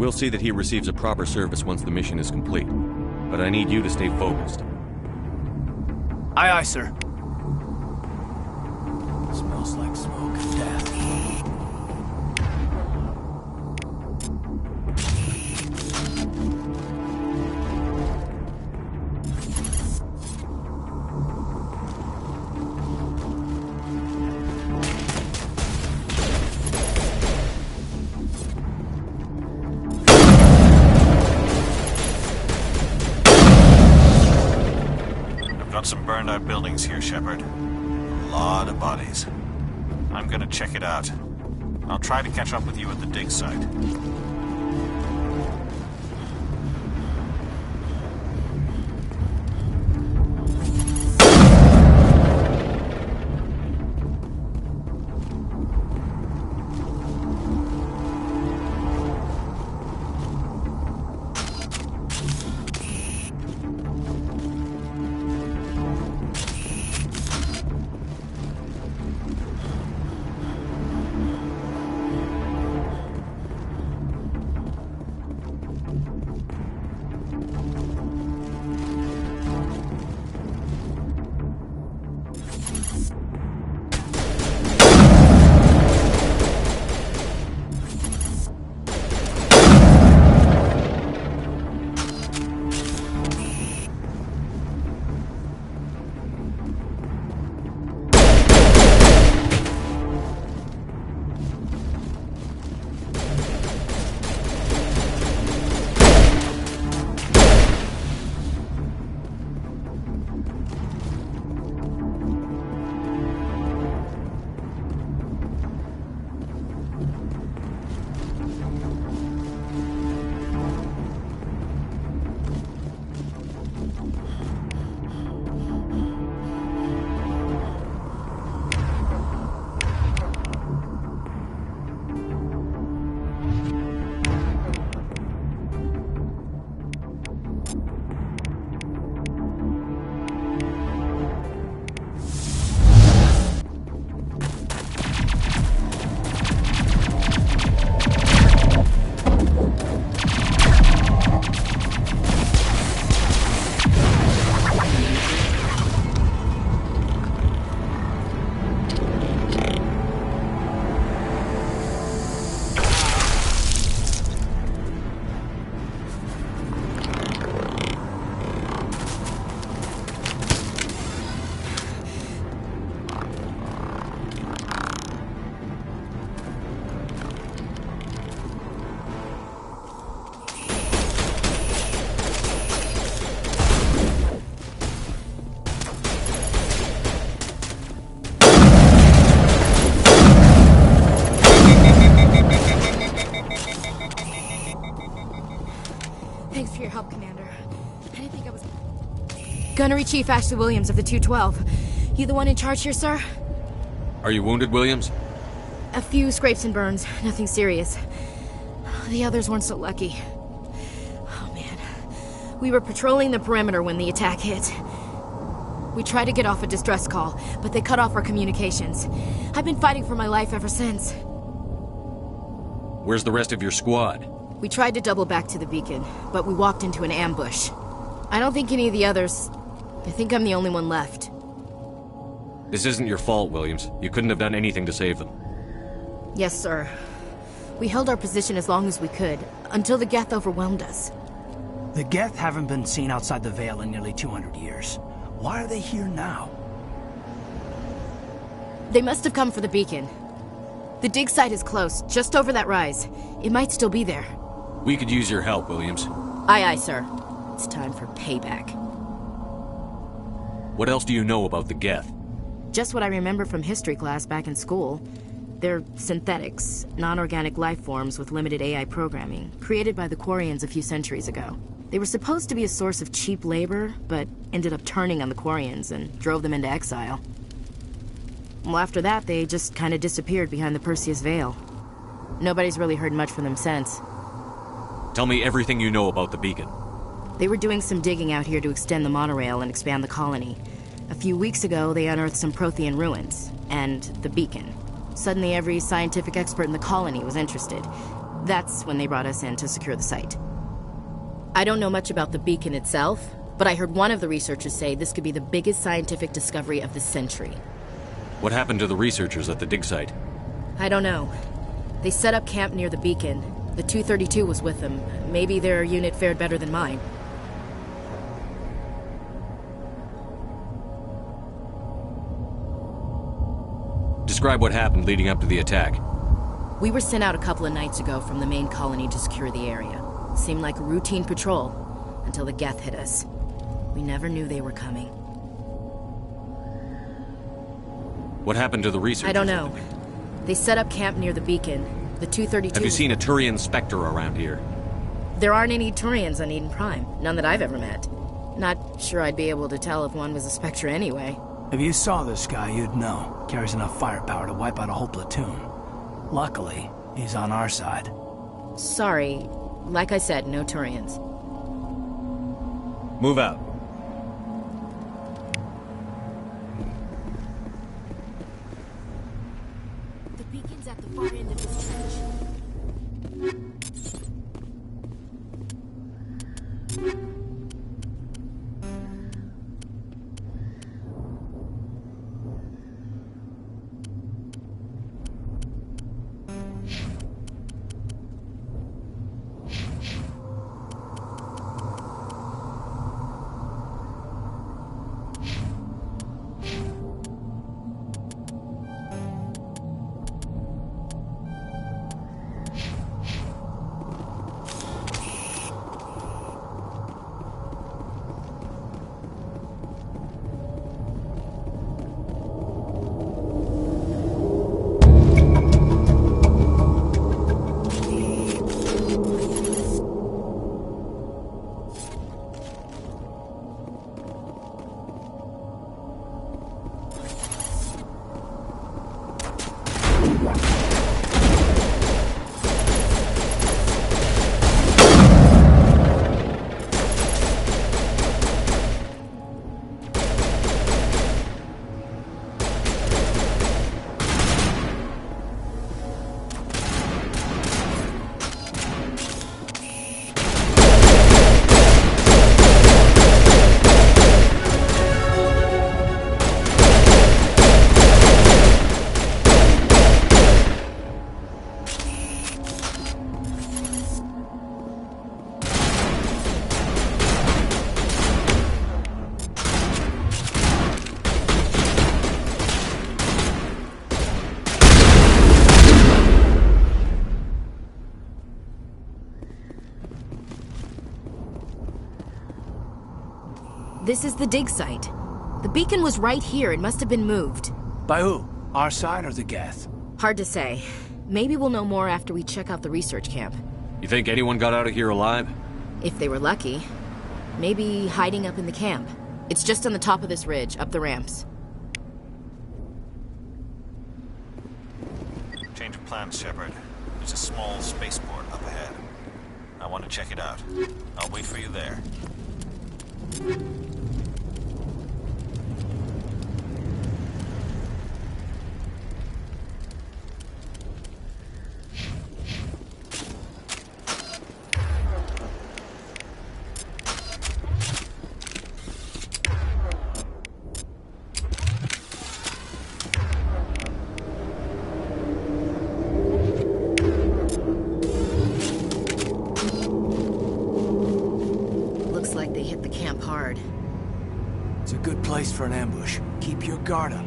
We'll see that he receives a proper service once the mission is complete. But I need you to stay focused. Aye, aye, sir. Smells like smoke and death. Some burned out buildings here, Shepard. A lot of bodies. I'm gonna check it out. I'll try to catch up with you at the dig site. Thanks for your help, Commander. I didn't think I was... Gunnery Chief Ashley Williams of the 212. You the one in charge here, sir? Are you wounded, Williams? A few scrapes and burns, nothing serious. The others weren't so lucky. Oh, man. We were patrolling the perimeter when the attack hit. We tried to get off a distress call, but they cut off our communications. I've been fighting for my life ever since. Where's the rest of your squad? We tried to double back to the beacon, but we walked into an ambush. I don't think any of the others... I think I'm the only one left. This isn't your fault, Williams. You couldn't have done anything to save them. Yes, sir. We held our position as long as we could, until the Geth overwhelmed us. The Geth haven't been seen outside the Veil in nearly 200 years. Why are they here now? They must have come for the beacon. The dig site is close, just over that rise. It might still be there. We could use your help, Williams. Aye, aye, sir. It's time for payback. What else do you know about the Geth? Just what I remember from history class back in school. They're synthetics, non-organic life forms with limited AI programming, created by the Quarians a few centuries ago. They were supposed to be a source of cheap labor, but ended up turning on the Quarians and drove them into exile. Well, after that, they just kind of disappeared behind the Perseus Veil. Nobody's really heard much from them since. Tell me everything you know about the beacon. They were doing some digging out here to extend the monorail and expand the colony. A few weeks ago, they unearthed some Prothean ruins, and the beacon. Suddenly, every scientific expert in the colony was interested. That's when they brought us in to secure the site. I don't know much about the beacon itself, but I heard one of the researchers say this could be the biggest scientific discovery of the century. What happened to the researchers at the dig site? I don't know. They set up camp near the beacon. The 232 was with them. Maybe their unit fared better than mine. Describe what happened leading up to the attack. We were sent out a couple of nights ago from the main colony to secure the area. Seemed like a routine patrol, until the Geth hit us. We never knew they were coming. What happened to the researchers? I don't know. They set up camp near the beacon. The 232... Have you seen a Turian Spectre around here? There aren't any Turians on Eden Prime. None that I've ever met. Not sure I'd be able to tell if one was a Spectre anyway. If you saw this guy, you'd know. Carries enough firepower to wipe out a whole platoon. Luckily, he's on our side. Sorry. Like I said, no Turians. Move out. The beacon's at the far end of this trench. This is the dig site. The beacon was right here. It must have been moved. By who? Our side or the Geth? Hard to say. Maybe we'll know more after we check out the research camp. You think anyone got out of here alive? If they were lucky. Maybe hiding up in the camp. It's just on the top of this ridge, up the ramps. Change of plans, Shepard. There's a small spaceport up ahead. I want to check it out. I'll wait for you there. Looks like they hit the camp hard. It's a good place for an ambush. Keep your guard up.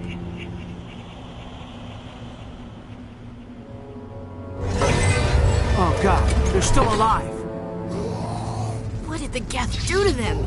Oh god, they're still alive! What did the Geth do to them?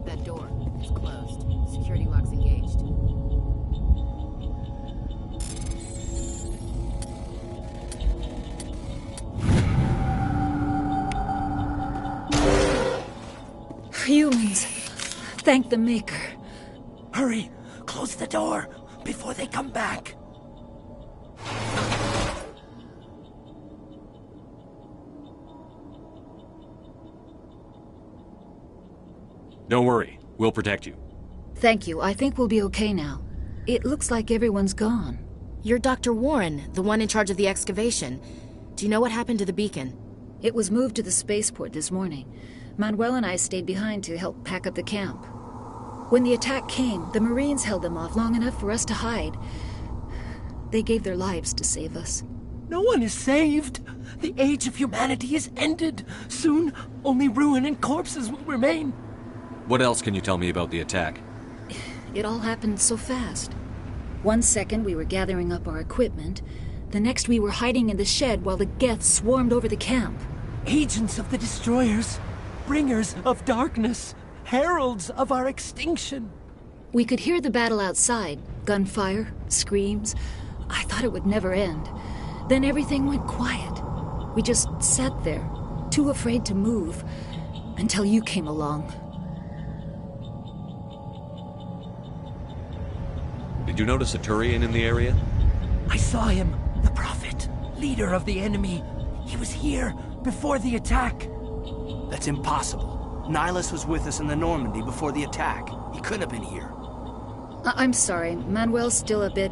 That door is closed. Security lock's engaged. Humans. Thank the Maker. Hurry! Close the door before they come back. Don't worry. We'll protect you. Thank you. I think we'll be okay now. It looks like everyone's gone. You're Dr. Warren, the one in charge of the excavation. Do you know what happened to the beacon? It was moved to the spaceport this morning. Manuel and I stayed behind to help pack up the camp. When the attack came, the Marines held them off long enough for us to hide. They gave their lives to save us. No one is saved. The age of humanity is ended. Soon, only ruin and corpses will remain. What else can you tell me about the attack? It all happened so fast. 1 second we were gathering up our equipment. The next we were hiding in the shed while the Geth swarmed over the camp. Agents of the Destroyers, bringers of darkness, heralds of our extinction. We could hear the battle outside. Gunfire, screams. I thought it would never end. Then everything went quiet. We just sat there, too afraid to move, until you came along. Did you notice a Turian in the area? I saw him, the Prophet, leader of the enemy. He was here before the attack. That's impossible. Nihilus was with us in the Normandy before the attack. He couldn't have been here. I'm sorry. Manuel's still a bit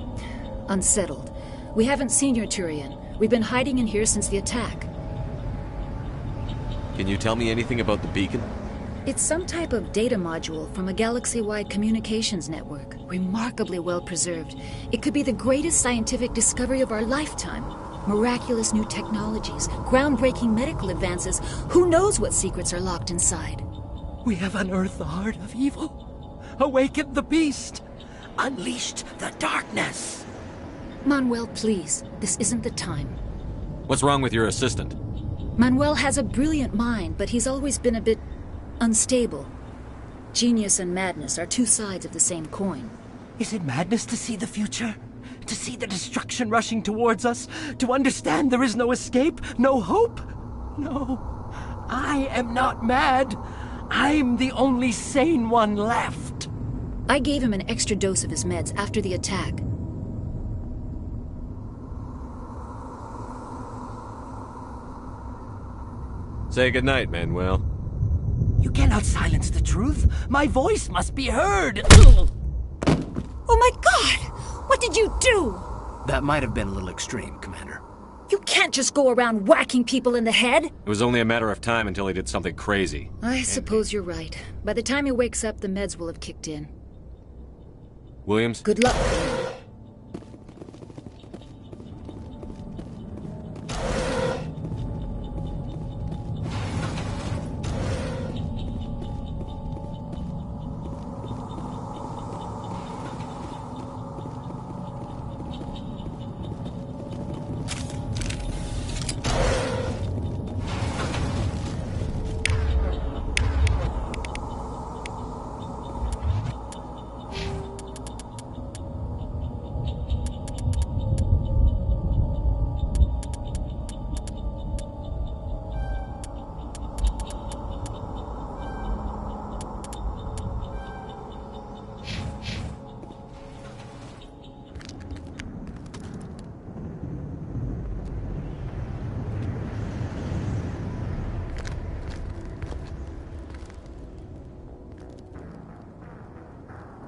unsettled. We haven't seen your Turian. We've been hiding in here since the attack. Can you tell me anything about the beacon? It's some type of data module from a galaxy-wide communications network. Remarkably well preserved. It could be the greatest scientific discovery of our lifetime. Miraculous new technologies, groundbreaking medical advances. Who knows what secrets are locked inside? We have unearthed the heart of evil, awakened the beast, unleashed the darkness. Manuel, please. This isn't the time. What's wrong with your assistant? Manuel has a brilliant mind, but he's always been a bit unstable. Genius and madness are two sides of the same coin. Is it madness to see the future? To see the destruction rushing towards us? To understand there is no escape? No hope? No. I am not mad. I'm the only sane one left. I gave him an extra dose of his meds after the attack. Say goodnight, Manuel. You cannot silence the truth. My voice must be heard. Oh my God! What did you do? That might have been a little extreme, Commander. You can't just go around whacking people in the head. It was only a matter of time until he did something crazy. I suppose you're right. By the time he wakes up, the meds will have kicked in. Williams? Good luck.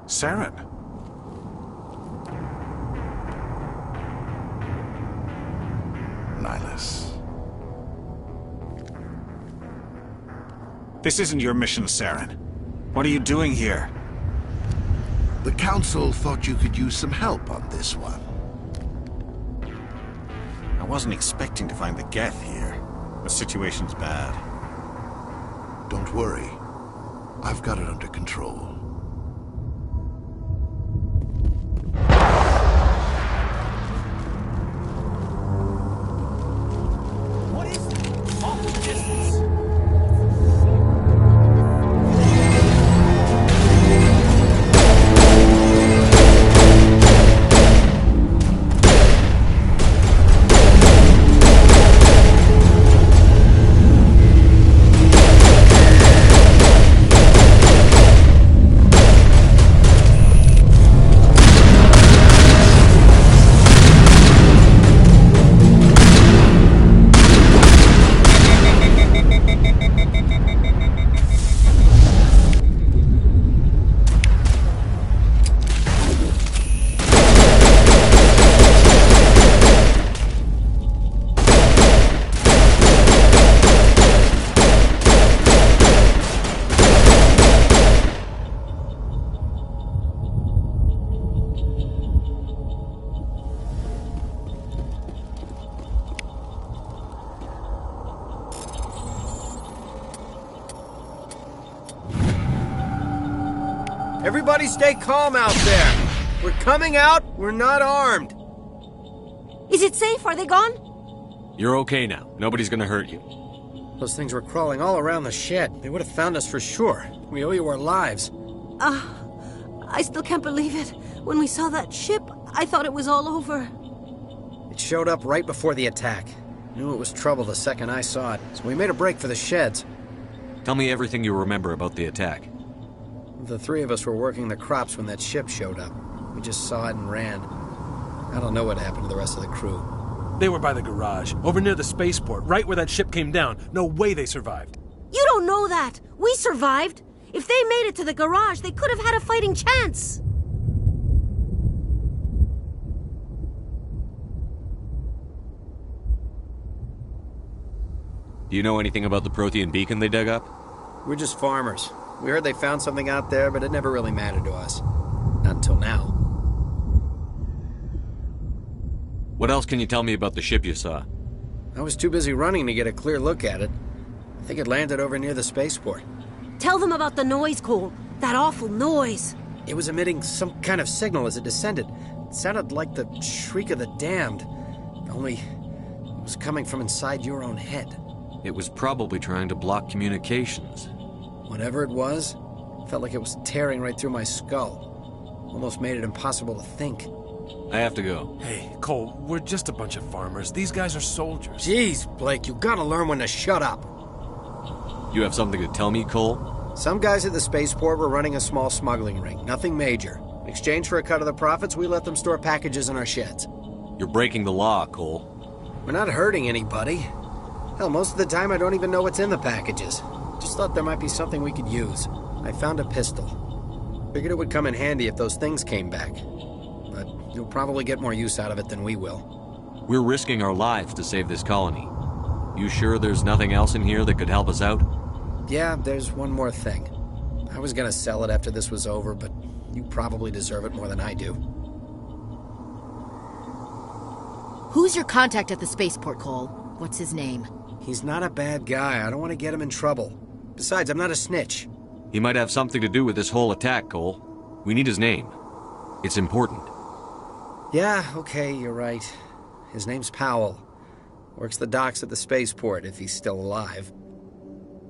Saren. Nihilus. This isn't your mission, Saren. What are you doing here? The Council thought you could use some help on this one. I wasn't expecting to find the Geth here. The situation's bad. Don't worry. I've got it under control. Everybody stay calm out there. We're coming out. We're not armed. Is it safe? Are they gone? You're okay now. Nobody's gonna hurt you. Those things were crawling all around the shed. They would have found us for sure. We owe you our lives. I still can't believe it. When we saw that ship, I thought it was all over. It showed up right before the attack. Knew it was trouble the second I saw it, so we made a break for the sheds. Tell me everything you remember about the attack. The three of us were working the crops when that ship showed up. We just saw it and ran. I don't know what happened to the rest of the crew. They were by the garage, over near the spaceport, right where that ship came down. No way they survived. You don't know that. We survived. If they made it to the garage, they could have had a fighting chance. Do you know anything about the Prothean beacon they dug up? We're just farmers. We heard they found something out there, but it never really mattered to us. Not until now. What else can you tell me about the ship you saw? I was too busy running to get a clear look at it. I think it landed over near the spaceport. Tell them about the noise, Cole. That awful noise. It was emitting some kind of signal as it descended. It sounded like the shriek of the damned. Only it was coming from inside your own head. It was probably trying to block communications. Whatever it was, felt like it was tearing right through my skull. Almost made it impossible to think. I have to go. Hey, Cole, we're just a bunch of farmers. These guys are soldiers. Jeez, Blake, you gotta learn when to shut up. You have something to tell me, Cole? Some guys at the spaceport were running a small smuggling ring, nothing major. In exchange for a cut of the profits, we let them store packages in our sheds. You're breaking the law, Cole. We're not hurting anybody. Hell, most of the time I don't even know what's in the packages. Just thought there might be something we could use. I found a pistol. Figured it would come in handy if those things came back. But you'll probably get more use out of it than we will. We're risking our lives to save this colony. You sure there's nothing else in here that could help us out? Yeah, there's one more thing. I was gonna sell it after this was over, but you probably deserve it more than I do. Who's your contact at the spaceport, Cole? What's his name? He's not a bad guy. I don't want to get him in trouble. Besides, I'm not a snitch. He might have something to do with this whole attack, Cole. We need his name. It's important. Yeah, okay, you're right. His name's Powell. Works the docks at the spaceport, if he's still alive.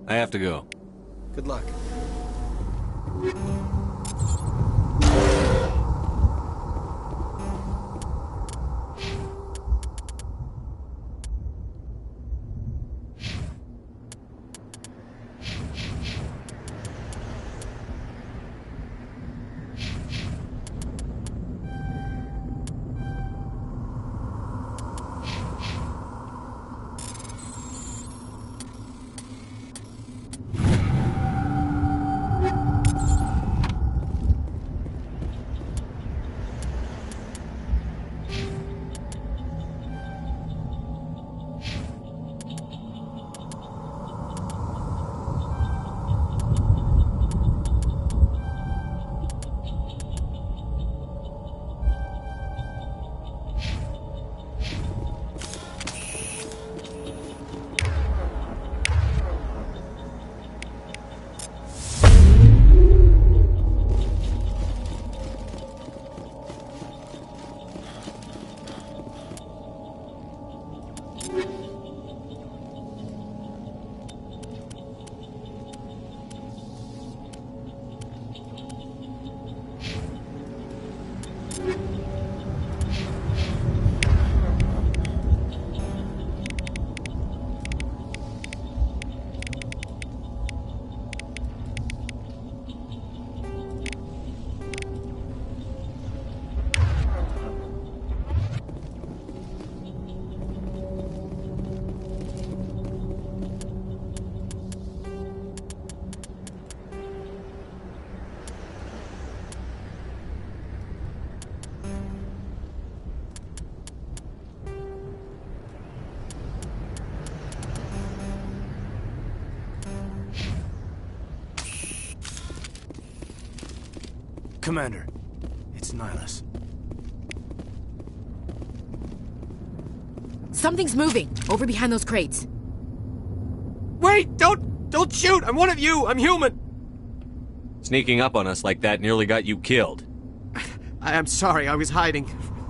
I have to go. Good luck. Commander, it's Nihlus. Something's moving, over behind those crates. Wait! Don't shoot! I'm one of you! I'm human! Sneaking up on us like that nearly got you killed. I'm sorry, I was hiding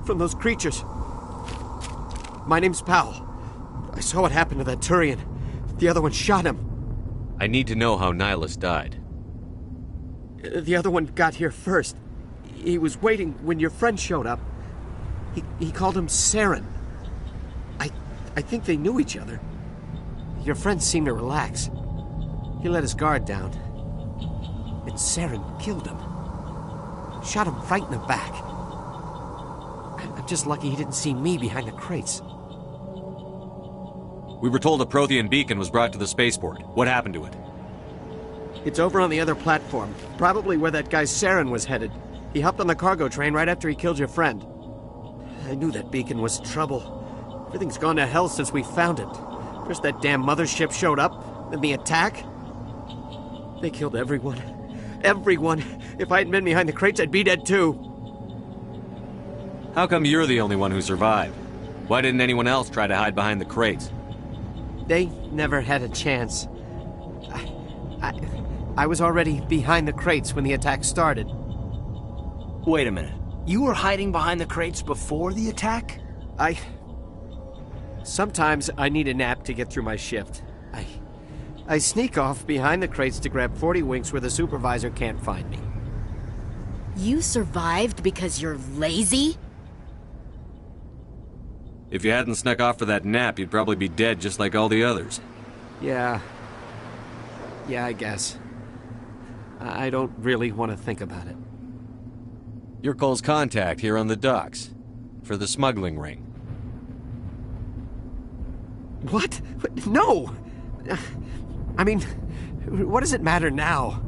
from those creatures. My name's Powell. I saw what happened to that Turian. The other one shot him. I need to know how Nihilus died. The other one got here first. He was waiting when your friend showed up. He called him Saren. I think they knew each other. Your friend seemed to relax. He let his guard down. And Saren killed him. Shot him right in the back. I'm just lucky he didn't see me behind the crates. We were told a Prothean beacon was brought to the spaceport. What happened to it? It's over on the other platform. Probably where that guy Saren was headed. He hopped on the cargo train right after he killed your friend. I knew that beacon was trouble. Everything's gone to hell since we found it. First that damn mothership showed up, then the attack. They killed everyone. Everyone. If I hadn't been behind the crates, I'd be dead too. How come you're the only one who survived? Why didn't anyone else try to hide behind the crates? They never had a chance. I was already behind the crates when the attack started. Wait a minute. You were hiding behind the crates before the attack? Sometimes I need a nap to get through my shift. I sneak off behind the crates to grab 40 winks where the supervisor can't find me. You survived because you're lazy? If you hadn't snuck off for that nap, you'd probably be dead just like all the others. Yeah, I guess. I don't really want to think about it. You're Cole's contact here on the docks. For the smuggling ring. What? No! I mean, what does it matter now?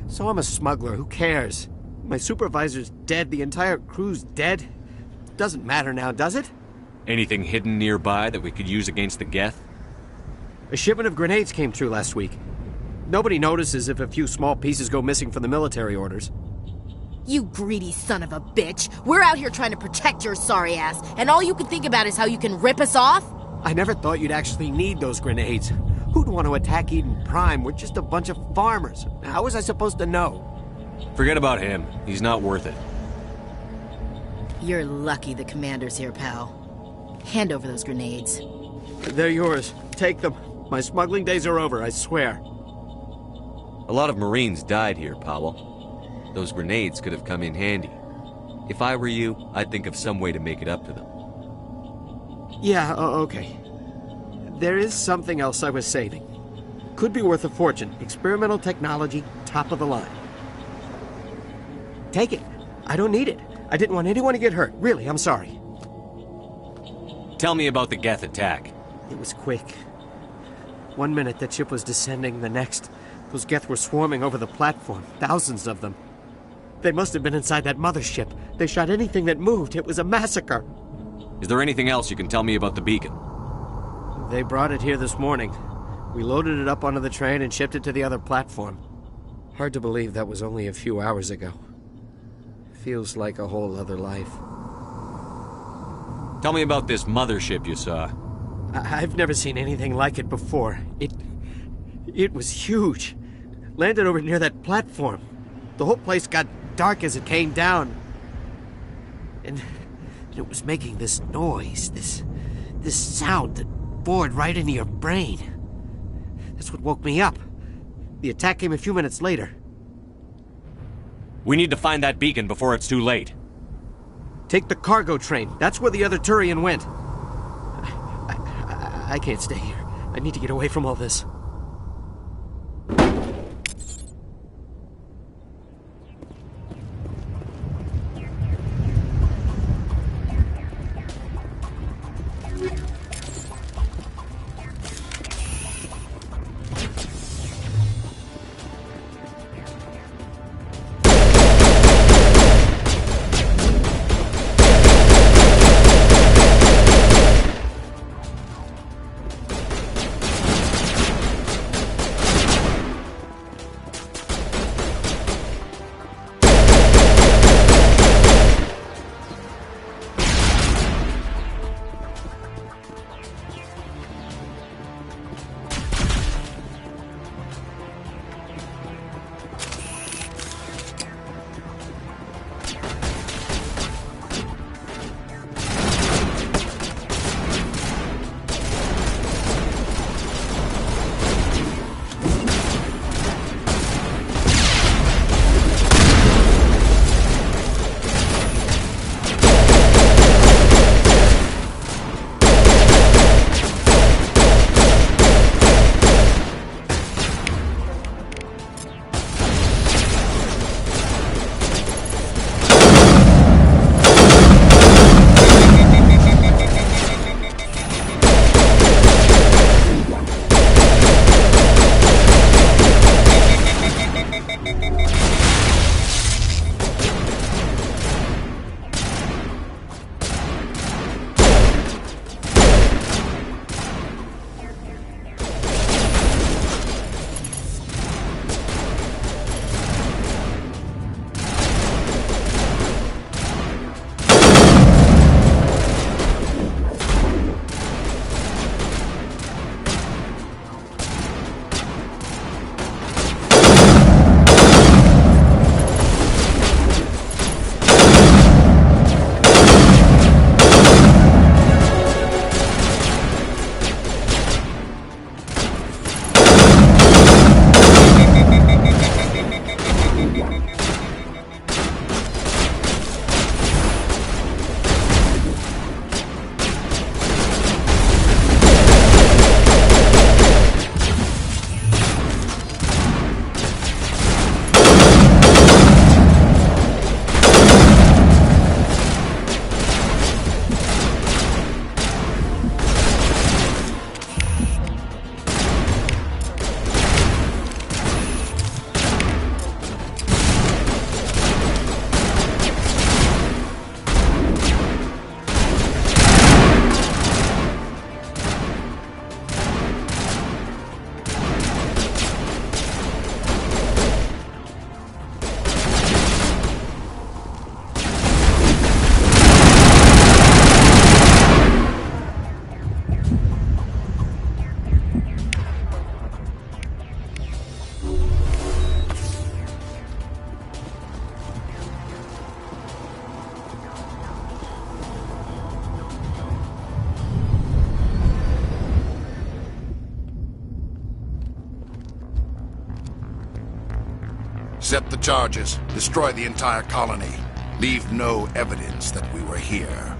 So I'm a smuggler, who cares? My supervisor's dead, the entire crew's dead. Doesn't matter now, does it? Anything hidden nearby that we could use against the Geth? A shipment of grenades came through last week. Nobody notices if a few small pieces go missing from the military orders. You greedy son of a bitch! We're out here trying to protect your sorry ass, and all you can think about is how you can rip us off? I never thought you'd actually need those grenades. Who'd want to attack Eden Prime? We're just a bunch of farmers. How was I supposed to know? Forget about him. He's not worth it. You're lucky the commander's here, pal. Hand over those grenades. They're yours. Take them. My smuggling days are over, I swear. A lot of Marines died here, Powell. Those grenades could have come in handy. If I were you, I'd think of some way to make it up to them. Yeah, okay. There is something else I was saving. Could be worth a fortune. Experimental technology, top of the line. Take it. I don't need it. I didn't want anyone to get hurt. Really, I'm sorry. Tell me about the Geth attack. It was quick. 1 minute that ship was descending, the next, those Geth were swarming over the platform. Thousands of them. They must have been inside that mothership. They shot anything that moved. It was a massacre. Is there anything else you can tell me about the beacon? They brought it here this morning. We loaded it up onto the train and shipped it to the other platform. Hard to believe that was only a few hours ago. Feels like a whole other life. Tell me about this mothership you saw. I've never seen anything like it before. It was huge. Landed over near that platform. The whole place got dark as it came down. And it was making this noise, this sound that bored right into your brain. That's what woke me up. The attack came a few minutes later. We need to find that beacon before it's too late. Take the cargo train. That's where the other Turian went. I can't stay here. I need to get away from all this. Accept the charges. Destroy the entire colony. Leave no evidence that we were here.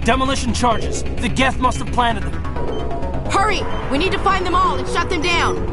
Demolition charges. The Geth must have planted them. Hurry! We need to find them all and shut them down!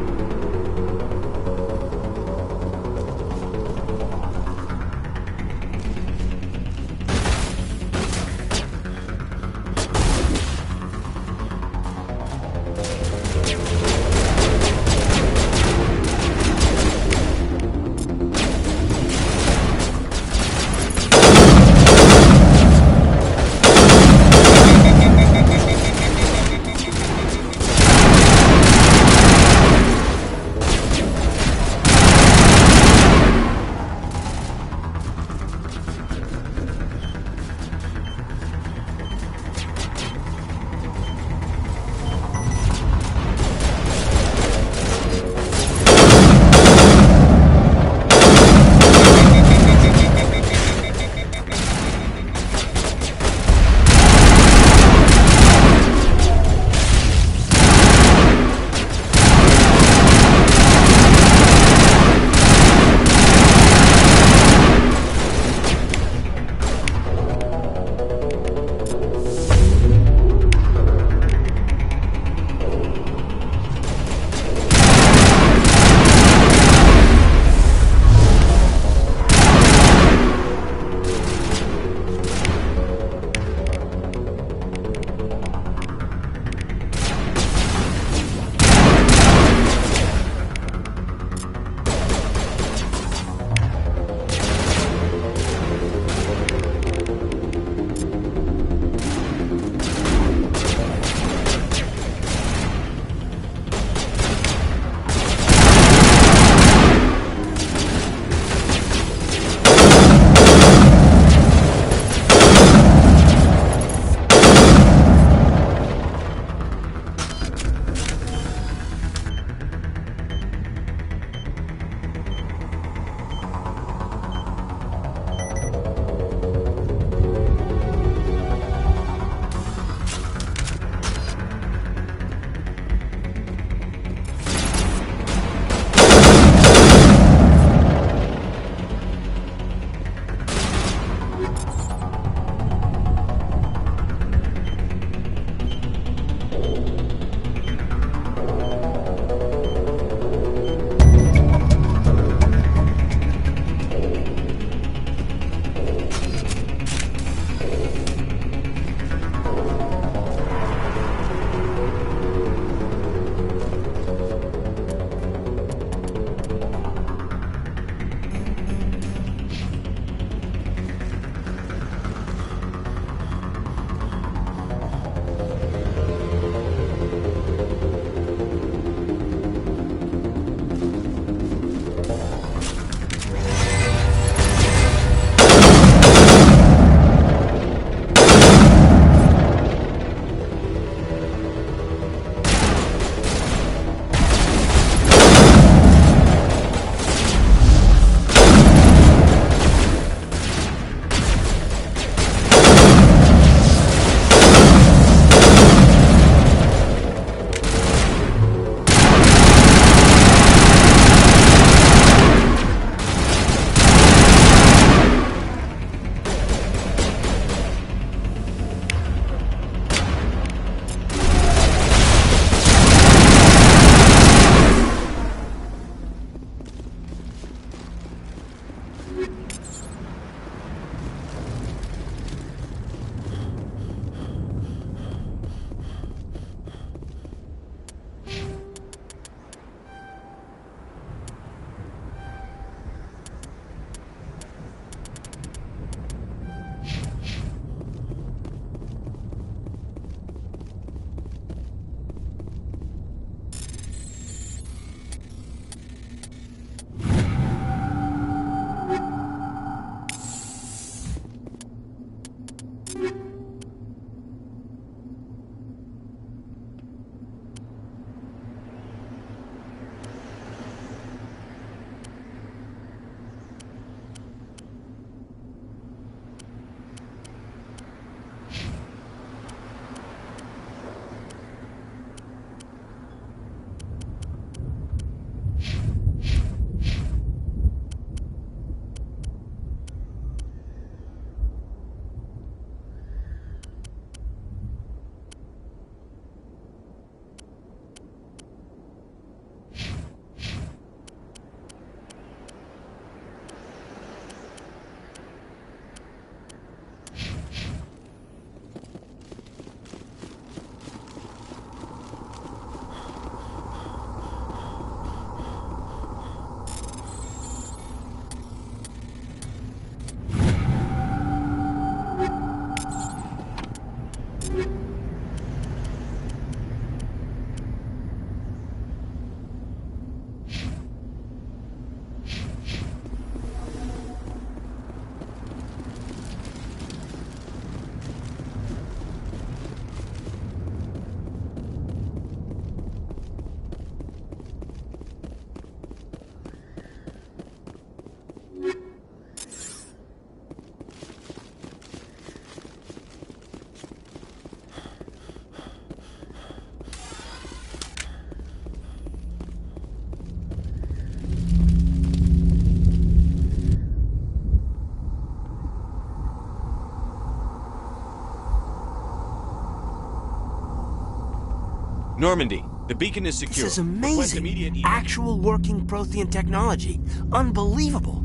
Normandy, the beacon is secure. This is Request amazing. immediate- Actual working Prothean technology. Unbelievable.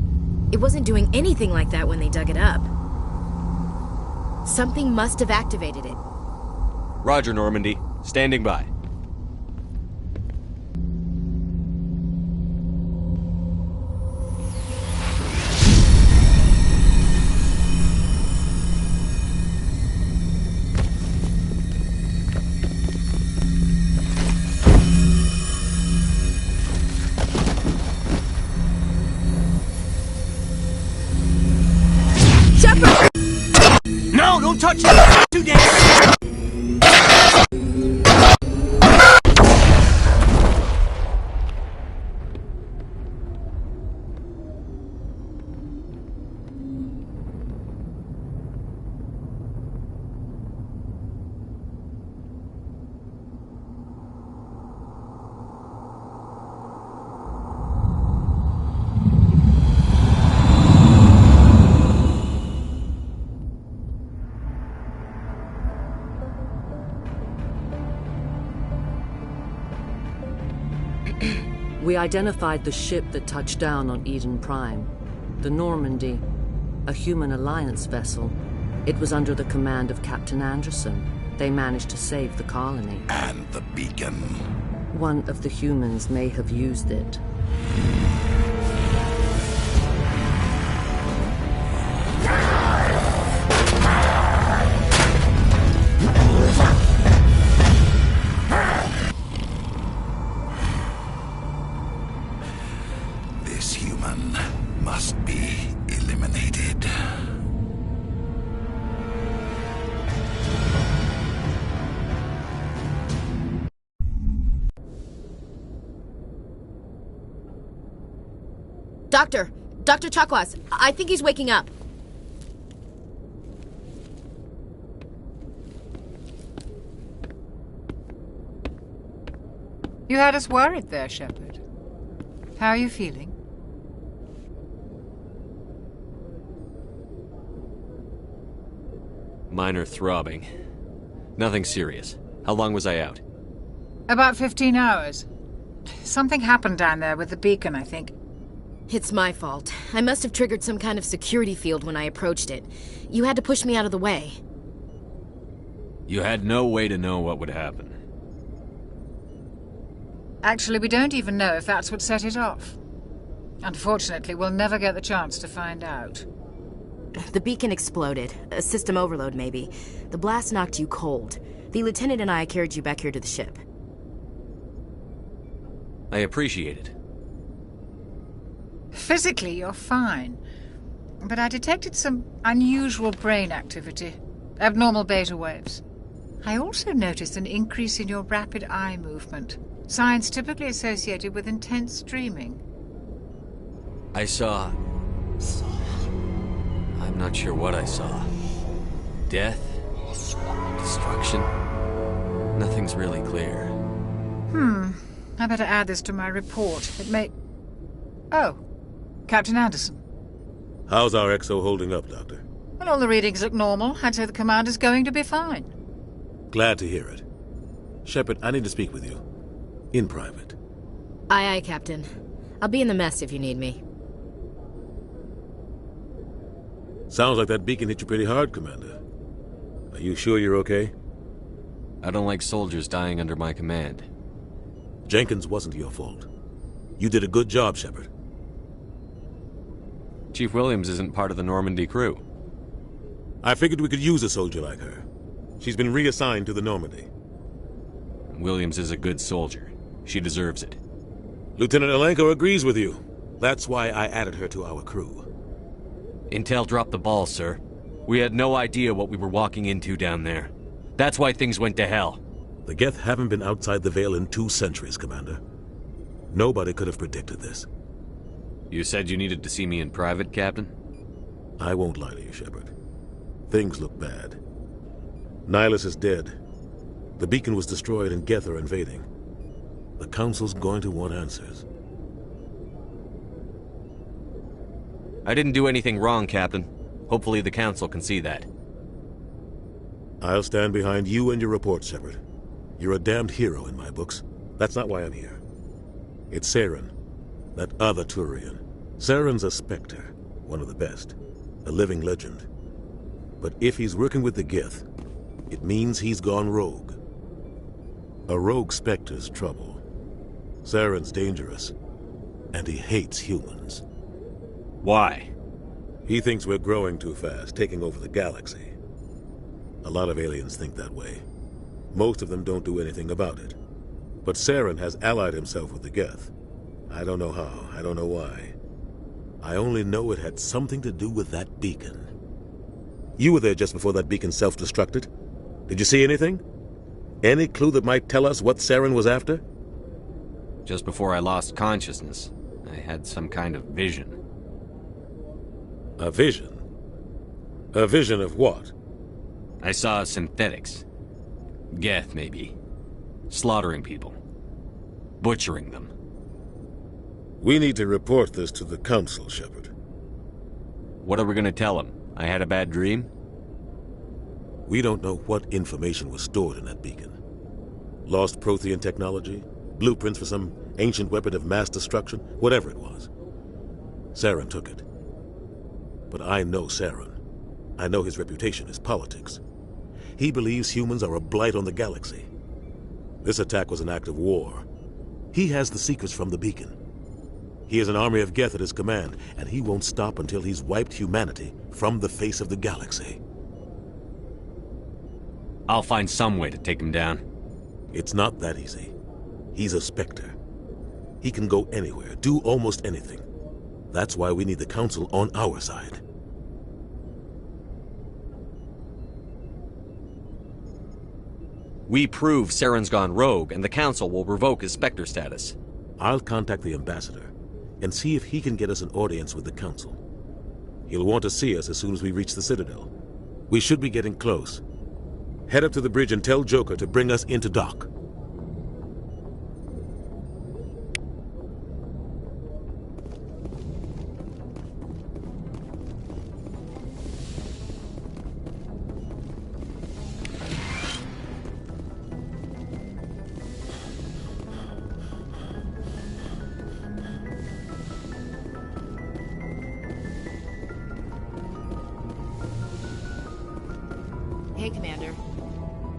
It wasn't doing anything like that when they dug it up. Something must have activated it. Roger, Normandy. Standing by. No, don't touch it! Too damn... We identified the ship that touched down on Eden Prime. The Normandy, a human alliance vessel. It was under the command of Captain Anderson. They managed to save the colony. And the beacon. One of the humans may have used it. This human must be eliminated. Dr. Chakwas, I think he's waking up. You had us worried there, Shepard. How are you feeling? Minor throbbing. Nothing serious. How long was I out? About 15 hours. Something happened down there with the beacon, I think. It's my fault. I must have triggered some kind of security field when I approached it. You had to push me out of the way. You had no way to know what would happen. Actually, we don't even know if that's what set it off. Unfortunately, we'll never get the chance to find out. The beacon exploded. A system overload, maybe. The blast knocked you cold. The lieutenant and I carried you back here to the ship. I appreciate it. Physically, you're fine. But I detected some unusual brain activity. Abnormal beta waves. I also noticed an increase in your rapid eye movement. Signs typically associated with intense dreaming. I saw... I'm not sure what I saw. Death? Destruction? Nothing's really clear. I better add this to my report. It may... Oh, Captain Anderson. How's our XO holding up, Doctor? Well, all the readings look normal. I'd say the commander's going to be fine. Glad to hear it. Shepard, I need to speak with you. In private. Aye, Captain. I'll be in the mess if you need me. Sounds like that beacon hit you pretty hard, Commander. Are you sure you're okay? I don't like soldiers dying under my command. Jenkins wasn't your fault. You did a good job, Shepard. Chief Williams isn't part of the Normandy crew. I figured we could use a soldier like her. She's been reassigned to the Normandy. Williams is a good soldier. She deserves it. Lieutenant Alenko agrees with you. That's why I added her to our crew. Intel dropped the ball, sir. We had no idea what we were walking into down there. That's why things went to hell. The Geth haven't been outside the Veil in 2 centuries, Commander. Nobody could have predicted this. You said you needed to see me in private, Captain? I won't lie to you, Shepard. Things look bad. Nihilus is dead. The beacon was destroyed and Geth are invading. The Council's going to want answers. I didn't do anything wrong, Captain. Hopefully the Council can see that. I'll stand behind you and your report, Shepard. You're a damned hero in my books. That's not why I'm here. It's Saren, that other Turian. Saren's a Spectre, one of the best, a living legend. But if he's working with the Geth, it means he's gone rogue. A rogue Spectre's trouble. Saren's dangerous, and he hates humans. Why? He thinks we're growing too fast, taking over the galaxy. A lot of aliens think that way. Most of them don't do anything about it. But Saren has allied himself with the Geth. I don't know how, I don't know why. I only know it had something to do with that beacon. You were there just before that beacon self-destructed. Did you see anything? Any clue that might tell us what Saren was after? Just before I lost consciousness, I had some kind of vision. A vision? A vision of what? I saw synthetics. Geth, maybe. Slaughtering people. Butchering them. We need to report this to the Council, Shepard. What are we gonna tell them? I had a bad dream? We don't know what information was stored in that beacon. Lost Prothean technology? Blueprints for some ancient weapon of mass destruction? Whatever it was. Saren took it. But I know Saren. I know his reputation is politics. He believes humans are a blight on the galaxy. This attack was an act of war. He has the secrets from the beacon. He has an army of Geth at his command, and he won't stop until he's wiped humanity from the face of the galaxy. I'll find some way to take him down. It's not that easy. He's a Spectre. He can go anywhere, do almost anything. That's why we need the Council on our side. We prove Saren's gone rogue, and the Council will revoke his Spectre status. I'll contact the Ambassador, and see if he can get us an audience with the Council. He'll want to see us as soon as we reach the Citadel. We should be getting close. Head up to the bridge and tell Joker to bring us into dock. Hey, Commander.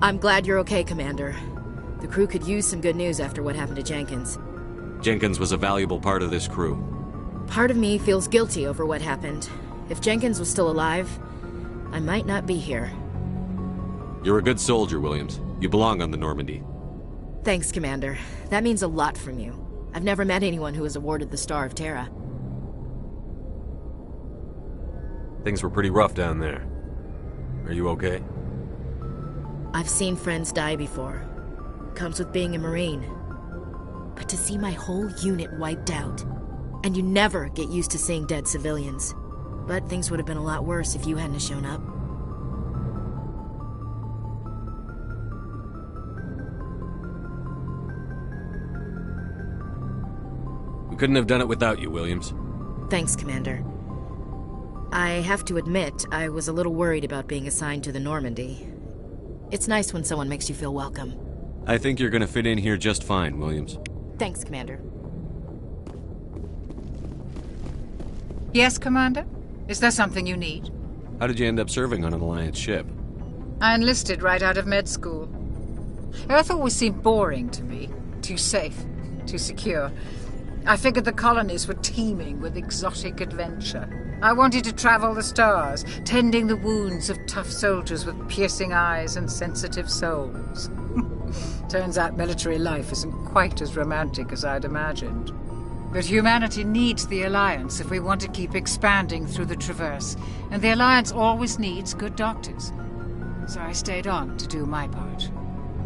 I'm glad you're okay, Commander. The crew could use some good news after what happened to Jenkins. Jenkins was a valuable part of this crew. Part of me feels guilty over what happened. If Jenkins was still alive, I might not be here. You're a good soldier, Williams. You belong on the Normandy. Thanks, Commander. That means a lot from you. I've never met anyone who was awarded the Star of Terra. Things were pretty rough down there. Are you okay? I've seen friends die before. Comes with being a Marine. But to see my whole unit wiped out, and you never get used to seeing dead civilians. But things would have been a lot worse if you hadn't shown up. We couldn't have done it without you, Williams. Thanks, Commander. I have to admit, I was a little worried about being assigned to the Normandy. It's nice when someone makes you feel welcome. I think you're gonna fit in here just fine, Williams. Thanks, Commander. Yes, Commander? Is there something you need? How did you end up serving on an Alliance ship? I enlisted right out of med school. Earth always seemed boring to me. Too safe, too secure. I figured the colonies were teeming with exotic adventure. I wanted to travel the stars, tending the wounds of tough soldiers with piercing eyes and sensitive souls. Turns out military life isn't quite as romantic as I'd imagined. But humanity needs the Alliance if we want to keep expanding through the Traverse, and the Alliance always needs good doctors. So I stayed on to do my part.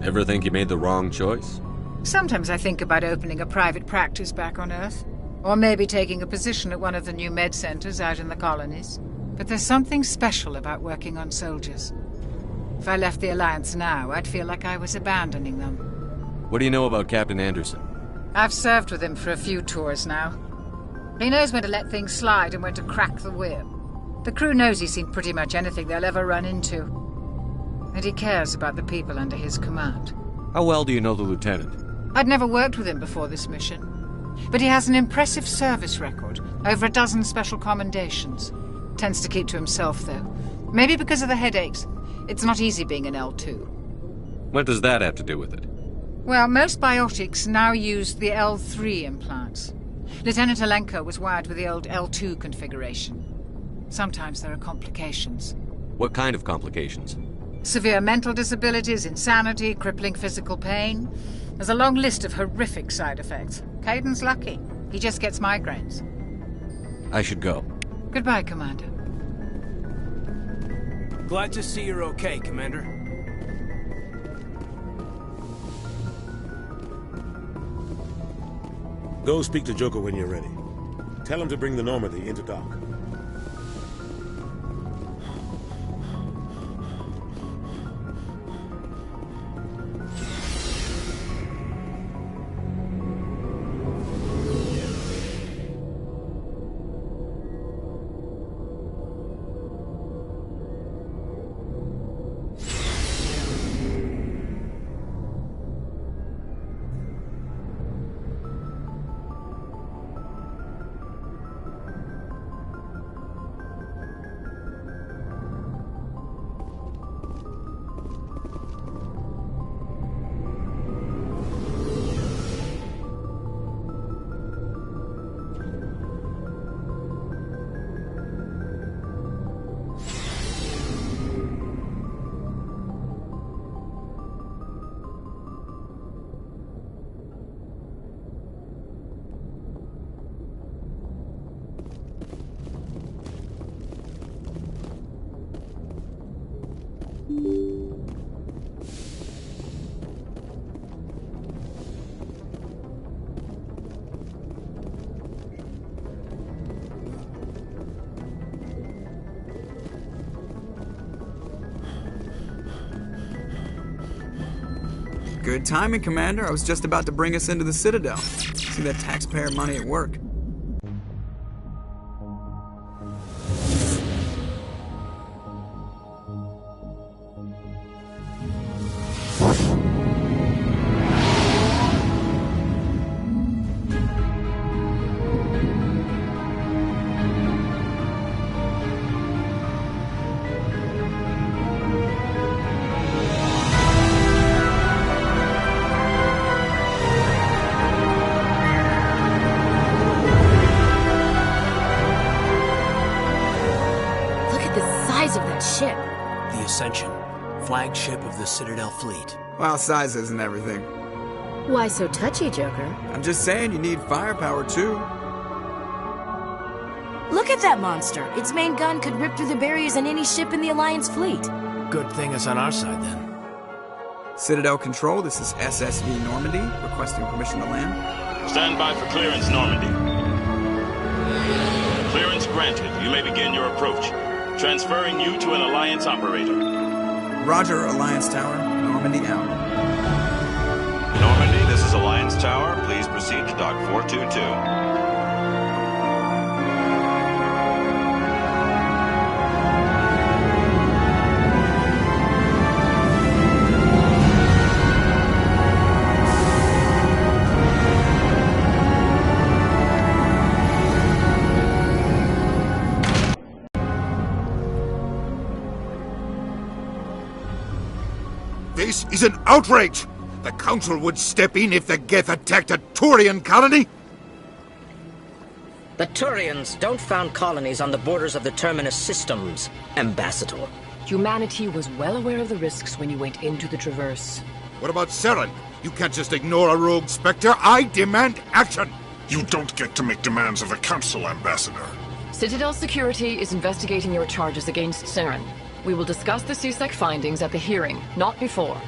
Ever think you made the wrong choice? Sometimes I think about opening a private practice back on Earth. Or maybe taking a position at one of the new med centers out in the colonies. But there's something special about working on soldiers. If I left the Alliance now, I'd feel like I was abandoning them. What do you know about Captain Anderson? I've served with him for a few tours now. He knows when to let things slide and when to crack the whip. The crew knows he's seen pretty much anything they'll ever run into. And he cares about the people under his command. How well do you know the lieutenant? I'd never worked with him before this mission. But he has an impressive service record, over a dozen special commendations. Tends to keep to himself, though. Maybe because of the headaches. It's not easy being an L2. What does that have to do with it? Well, most biotics now use the L3 implants. Lieutenant Alenko was wired with the old L2 configuration. Sometimes there are complications. What kind of complications? Severe mental disabilities, insanity, crippling physical pain. There's a long list of horrific side effects. Caden's lucky. He just gets migraines. I should go. Goodbye, Commander. Glad to see you're okay, Commander. Go speak to Joker when you're ready. Tell him to bring the Normandy into dock. Good timing, Commander. I was just about to bring us into the Citadel. See that taxpayer money at work. Flagship of the Citadel fleet. Well, size isn't everything. Why so touchy, Joker? I'm just saying you need firepower, too. Look at that monster. Its main gun could rip through the barriers in any ship in the Alliance fleet. Good thing it's on our side, then. Citadel Control, this is SSV Normandy, requesting permission to land. Stand by for clearance, Normandy. Clearance granted. You may begin your approach. Transferring you to an Alliance operator. Roger, Alliance Tower. Normandy out. Normandy, this is Alliance Tower. Please proceed to Dock 422. This is an outrage! The Council would step in if the Geth attacked a Turian colony? The Turians don't found colonies on the borders of the Terminus systems, Ambassador. Humanity was well aware of the risks when you went into the Traverse. What about Saren? You can't just ignore a rogue Spectre. I demand action! You don't get to make demands of the Council, Ambassador. Citadel Security is investigating your charges against Saren. We will discuss the CSEC findings at the hearing, not before.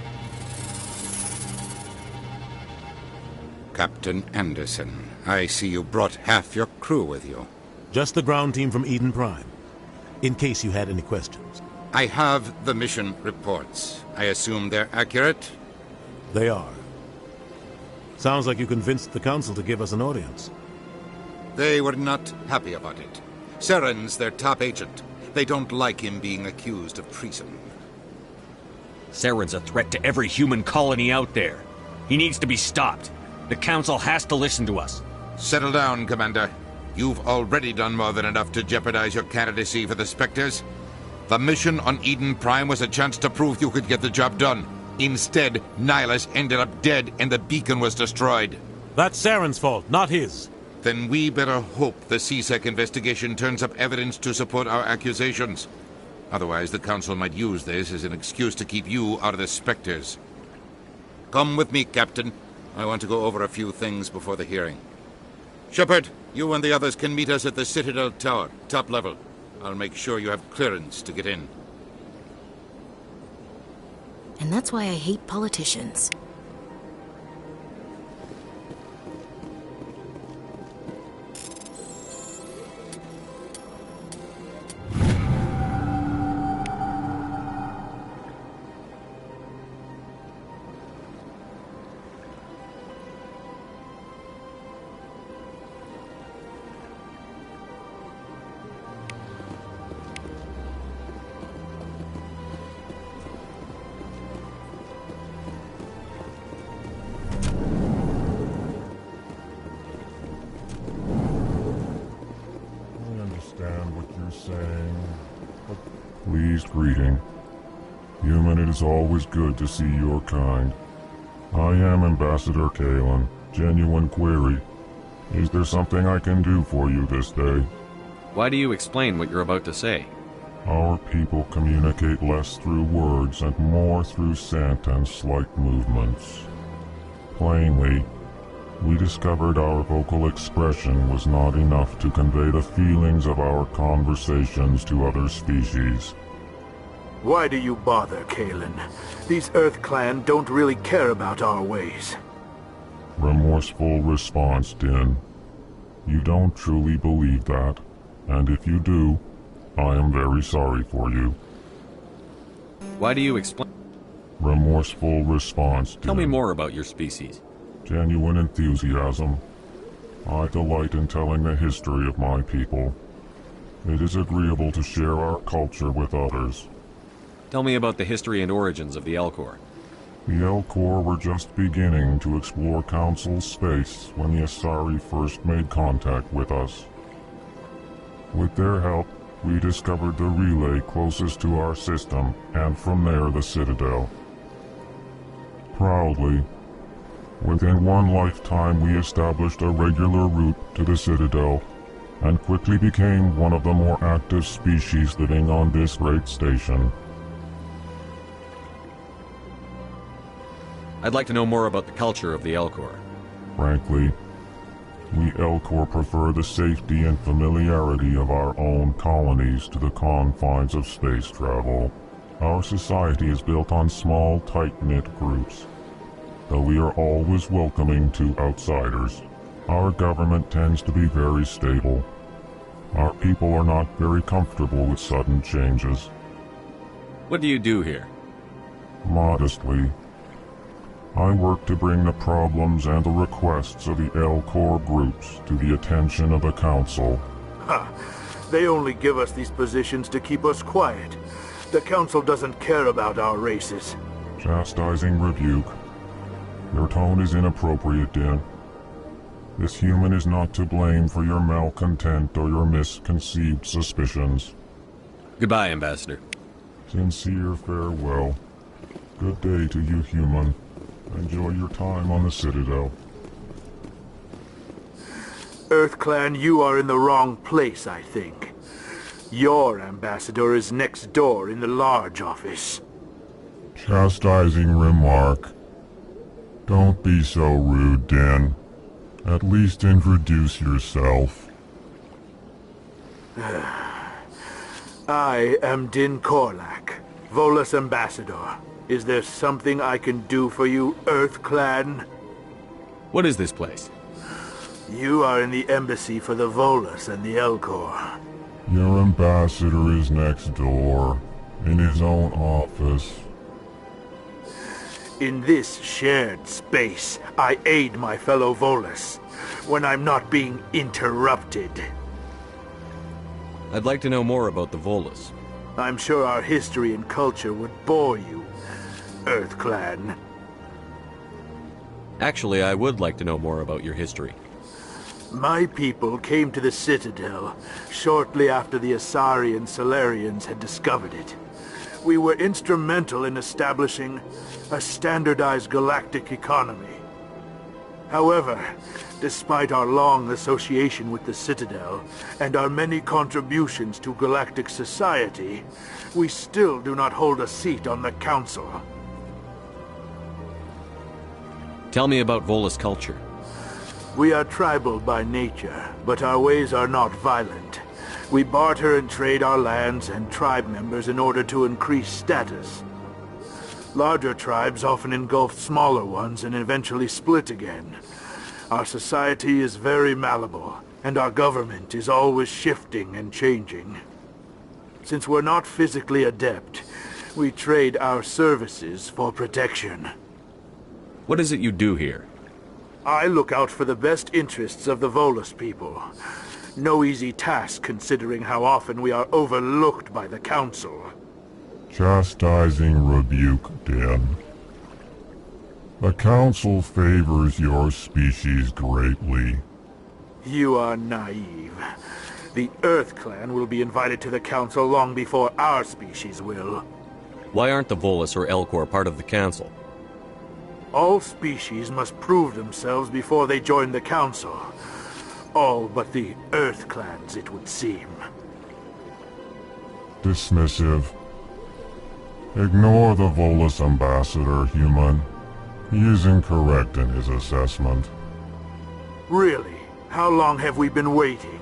Captain Anderson, I see you brought half your crew with you. Just the ground team from Eden Prime, in case you had any questions. I have the mission reports. I assume they're accurate? They are. Sounds like you convinced the Council to give us an audience. They were not happy about it. Saren's their top agent. They don't like him being accused of treason. Saren's a threat to every human colony out there. He needs to be stopped. The Council has to listen to us. Settle down, Commander. You've already done more than enough to jeopardize your candidacy for the Spectres. The mission on Eden Prime was a chance to prove you could get the job done. Instead, Nihilus ended up dead and the beacon was destroyed. That's Saren's fault, not his. Then we better hope the C-Sec investigation turns up evidence to support our accusations. Otherwise, the Council might use this as an excuse to keep you out of the Spectres. Come with me, Captain. I want to go over a few things before the hearing. Shepard, you and the others can meet us at the Citadel Tower, top level. I'll make sure you have clearance to get in. And that's why I hate politicians. Pleased greeting. Human, it is always good to see your kind. I am Ambassador Kalen. Genuine query. Is there something I can do for you this day? Why do you explain what you're about to say? Our people communicate less through words and more through scent and slight movements. Plainly, we discovered our vocal expression was not enough to convey the feelings of our conversations to other species. Why do you bother, Kalen? These Earth Clan don't really care about our ways. Remorseful response, Din. You don't truly believe that, and if you do, I am very sorry for you. Why do you explain? Remorseful response, Din. Tell me more about your species. Genuine enthusiasm. I delight in telling the history of my people. It is agreeable to share our culture with others. Tell me about the history and origins of the Elcor. The Elcor were just beginning to explore Council space when the Asari first made contact with us. With their help, we discovered the relay closest to our system, and from there the Citadel. Proudly, within one lifetime we established a regular route to the Citadel, and quickly became one of the more active species living on this great station. I'd like to know more about the culture of the Elcor. Frankly, we Elcor prefer the safety and familiarity of our own colonies to the confines of space travel. Our society is built on small, tight-knit groups, though we are always welcoming to outsiders. Our government tends to be very stable. Our people are not very comfortable with sudden changes. What do you do here? Modestly, I work to bring the problems and the requests of the Elcor groups to the attention of the Council. Ha! They only give us these positions to keep us quiet. The Council doesn't care about our races. Chastising rebuke. Your tone is inappropriate, Din. This human is not to blame for your malcontent or your misconceived suspicions. Goodbye, Ambassador. Sincere farewell. Good day to you, human. Enjoy your time on the Citadel. Earth Clan, you are in the wrong place, I think. Your ambassador is next door in the large office. Chastising remark. Don't be so rude, Din. At least introduce yourself. I am Din Korlak, Volus Ambassador. Is there something I can do for you, Earth Clan? What is this place? You are in the embassy for the Volus and the Elcor. Your ambassador is next door, in his own office. In this shared space, I aid my fellow Volus, when I'm not being interrupted. I'd like to know more about the Volus. I'm sure our history and culture would bore you. Earth Clan. Actually, I would like to know more about your history. My people came to the Citadel shortly after the Asari and Salarians had discovered it. We were instrumental in establishing a standardized galactic economy. However, despite our long association with the Citadel and our many contributions to galactic society, we still do not hold a seat on the Council. Tell me about Volus culture. We are tribal by nature, but our ways are not violent. We barter and trade our lands and tribe members in order to increase status. Larger tribes often engulf smaller ones and eventually split again. Our society is very malleable, and our government is always shifting and changing. Since we're not physically adept, we trade our services for protection. What is it you do here? I look out for the best interests of the Volus people. No easy task considering how often we are overlooked by the Council. Chastising rebuke, Din. The Council favors your species greatly. You are naive. The Earth Clan will be invited to the Council long before our species will. Why aren't the Volus or Elcor part of the Council? All species must prove themselves before they join the Council. All but the Earth Clans, it would seem. Dismissive. Ignore the Volus ambassador, human. He is incorrect in his assessment. Really? How long have we been waiting?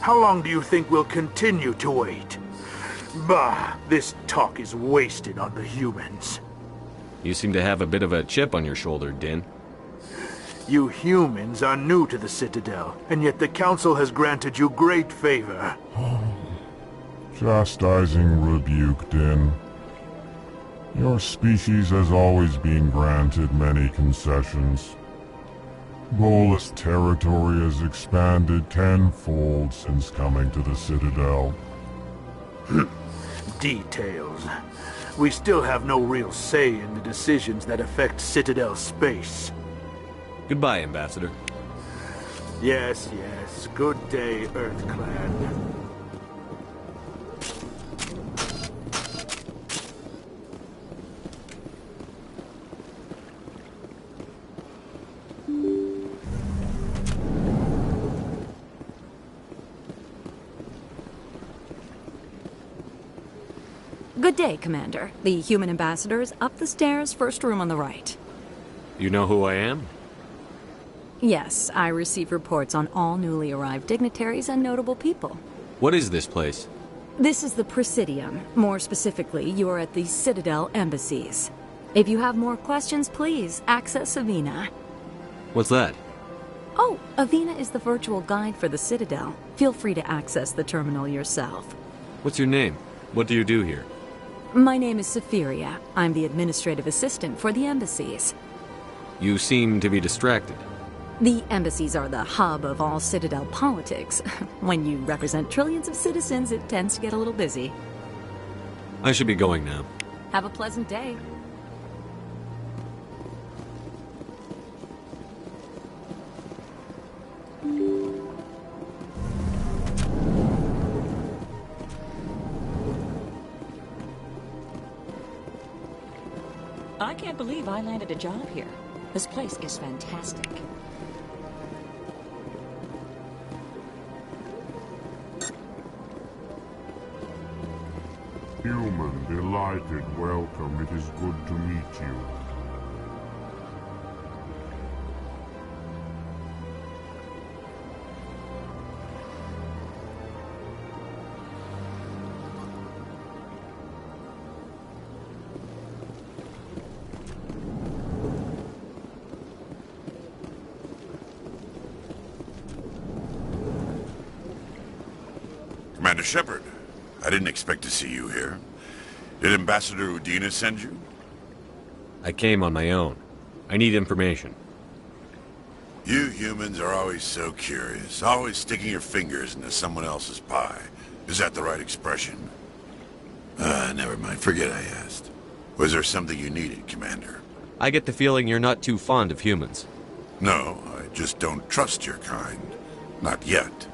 How long do you think we'll continue to wait? Bah, this talk is wasted on the humans. You seem to have a bit of a chip on your shoulder, Din. You humans are new to the Citadel, and yet the Council has granted you great favor. Chastising rebuke, Din. Your species has always been granted many concessions. Volus territory has expanded tenfold since coming to the Citadel. Details. We still have no real say in the decisions that affect Citadel space. Goodbye, Ambassador. Yes, yes. Good day, Earth Clan. Good day, Commander. The human ambassador is up the stairs, first room on the right. You know who I am? Yes, I receive reports on all newly arrived dignitaries and notable people. What is this place? This is the Presidium. More specifically, you are at the Citadel embassies. If you have more questions, please access Avina. What's that? Oh, Avina is the virtual guide for the Citadel. Feel free to access the terminal yourself. What's your name? What do you do here? My name is Safiria. I'm the administrative assistant for the embassies. You seem to be distracted. The embassies are the hub of all Citadel politics. When you represent trillions of citizens, it tends to get a little busy. I should be going now. Have a pleasant day. I can't believe I landed a job here. This place is fantastic. Human, delighted, welcome. It is good to meet you. Commander Shepard, I didn't expect to see you here. Did Ambassador Udina send you? I came on my own. I need information. You humans are always so curious, always sticking your fingers into someone else's pie. Is that the right expression? Never mind, forget I asked. Was there something you needed, Commander? I get the feeling you're not too fond of humans. No, I just don't trust your kind. Not yet.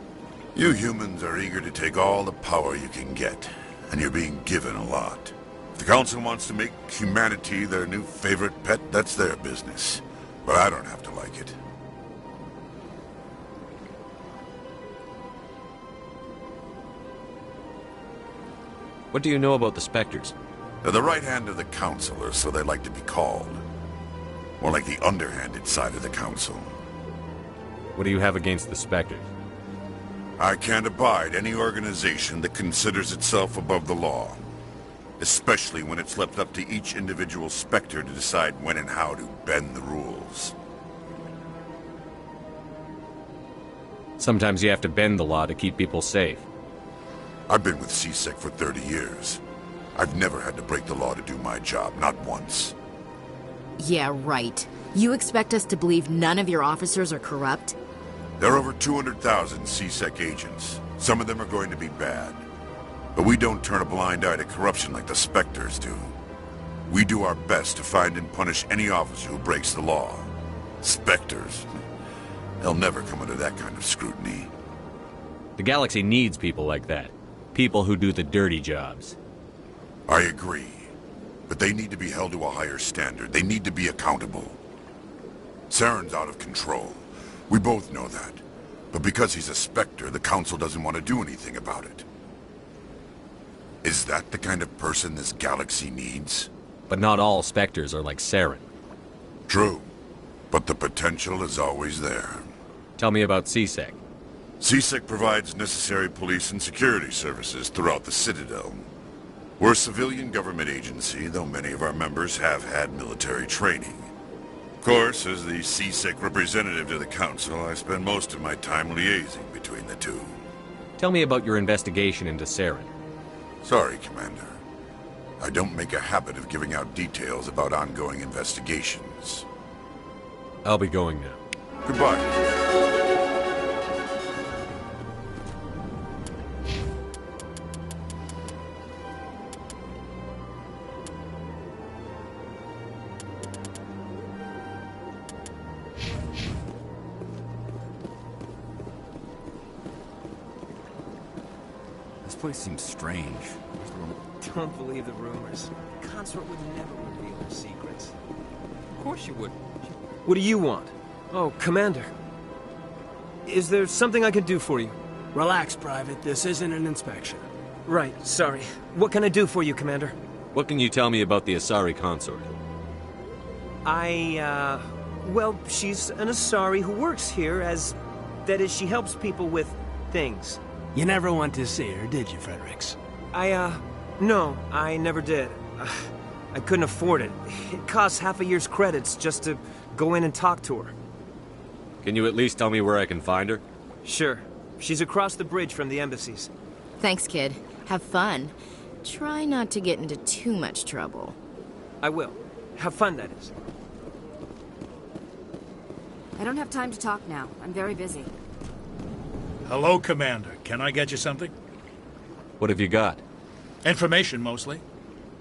You humans are eager to take all the power you can get, and you're being given a lot. If the Council wants to make humanity their new favorite pet, that's their business. But I don't have to like it. What do you know about the Spectres? They're the right hand of the Council, or so they like to be called. More like the underhanded side of the Council. What do you have against the Spectres? I can't abide any organization that considers itself above the law. Especially when it's left up to each individual Spectre to decide when and how to bend the rules. Sometimes you have to bend the law to keep people safe. I've been with C-Sec for 30 years. I've never had to break the law to do my job, not once. Yeah, right. You expect us to believe none of your officers are corrupt? There are over 200,000 C-Sec agents. Some of them are going to be bad. But we don't turn a blind eye to corruption like the Spectres do. We do our best to find and punish any officer who breaks the law. Spectres, they'll never come under that kind of scrutiny. The galaxy needs people like that. People who do the dirty jobs. I agree. But they need to be held to a higher standard. They need to be accountable. Saren's out of control. We both know that. But because he's a Spectre, the Council doesn't want to do anything about it. Is that the kind of person this galaxy needs? But not all Spectres are like Saren. True. But the potential is always there. Tell me about C-Sec. C-Sec provides necessary police and security services throughout the Citadel. We're a civilian government agency, though many of our members have had military training. Of course, as the C-Sec representative to the Council, I spend most of my time liaising between the two. Tell me about your investigation into Saren. Sorry, Commander. I don't make a habit of giving out details about ongoing investigations. I'll be going now. Goodbye. This place seems strange. Don't believe the rumors. Consort would never reveal her secrets. Of course you would. What do you want? Oh, Commander. Is there something I can do for you? Relax, Private. This isn't an inspection. Right, sorry. What can I do for you, Commander? What can you tell me about the Asari consort? Well, she's an Asari who works here as... That is, she helps people with things. You never went to see her, did you, Fredericks? No, I never did. I couldn't afford it. It costs half a year's credits just to go in and talk to her. Can you at least tell me where I can find her? Sure. She's across the bridge from the embassies. Thanks, kid. Have fun. Try not to get into too much trouble. I will. Have fun, that is. I don't have time to talk now. I'm very busy. Hello, Commander. Can I get you something? What have you got? Information, mostly.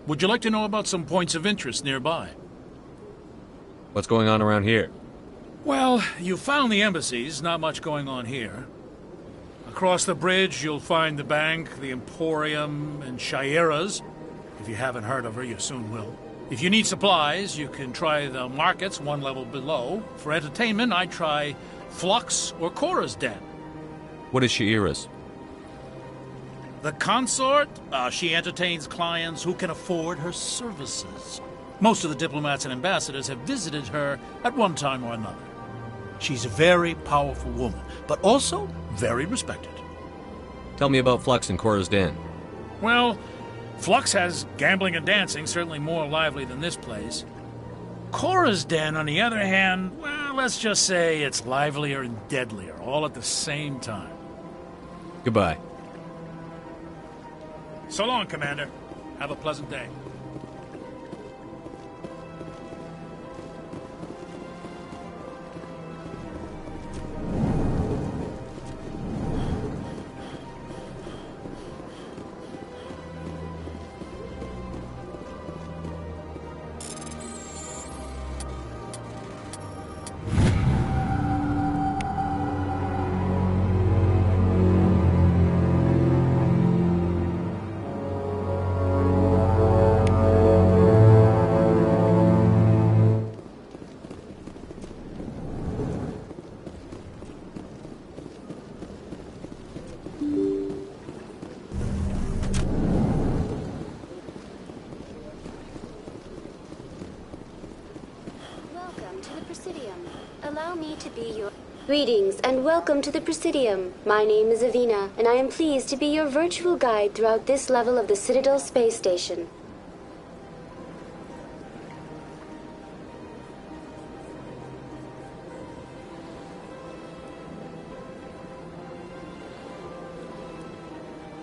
Would you like to know about some points of interest nearby? What's going on around here? Well, you found the embassies. Not much going on here. Across the bridge, you'll find the bank, the Emporium, and Shaira's. If you haven't heard of her, you soon will. If you need supplies, you can try the markets one level below. For entertainment, I'd try Flux or Cora's Den. What is Shaira's? The consort, she entertains clients who can afford her services. Most of the diplomats and ambassadors have visited her at one time or another. She's a very powerful woman, but also very respected. Tell me about Flux and Cora's Den. Well, Flux has gambling and dancing, certainly more lively than this place. Cora's Den, on the other hand, well, let's just say it's livelier and deadlier, all at the same time. Goodbye. So long, Commander. Have a pleasant day. Presidium. Allow me to be your... Greetings and welcome to the Presidium. My name is Avina, and I am pleased to be your virtual guide throughout this level of the Citadel Space Station.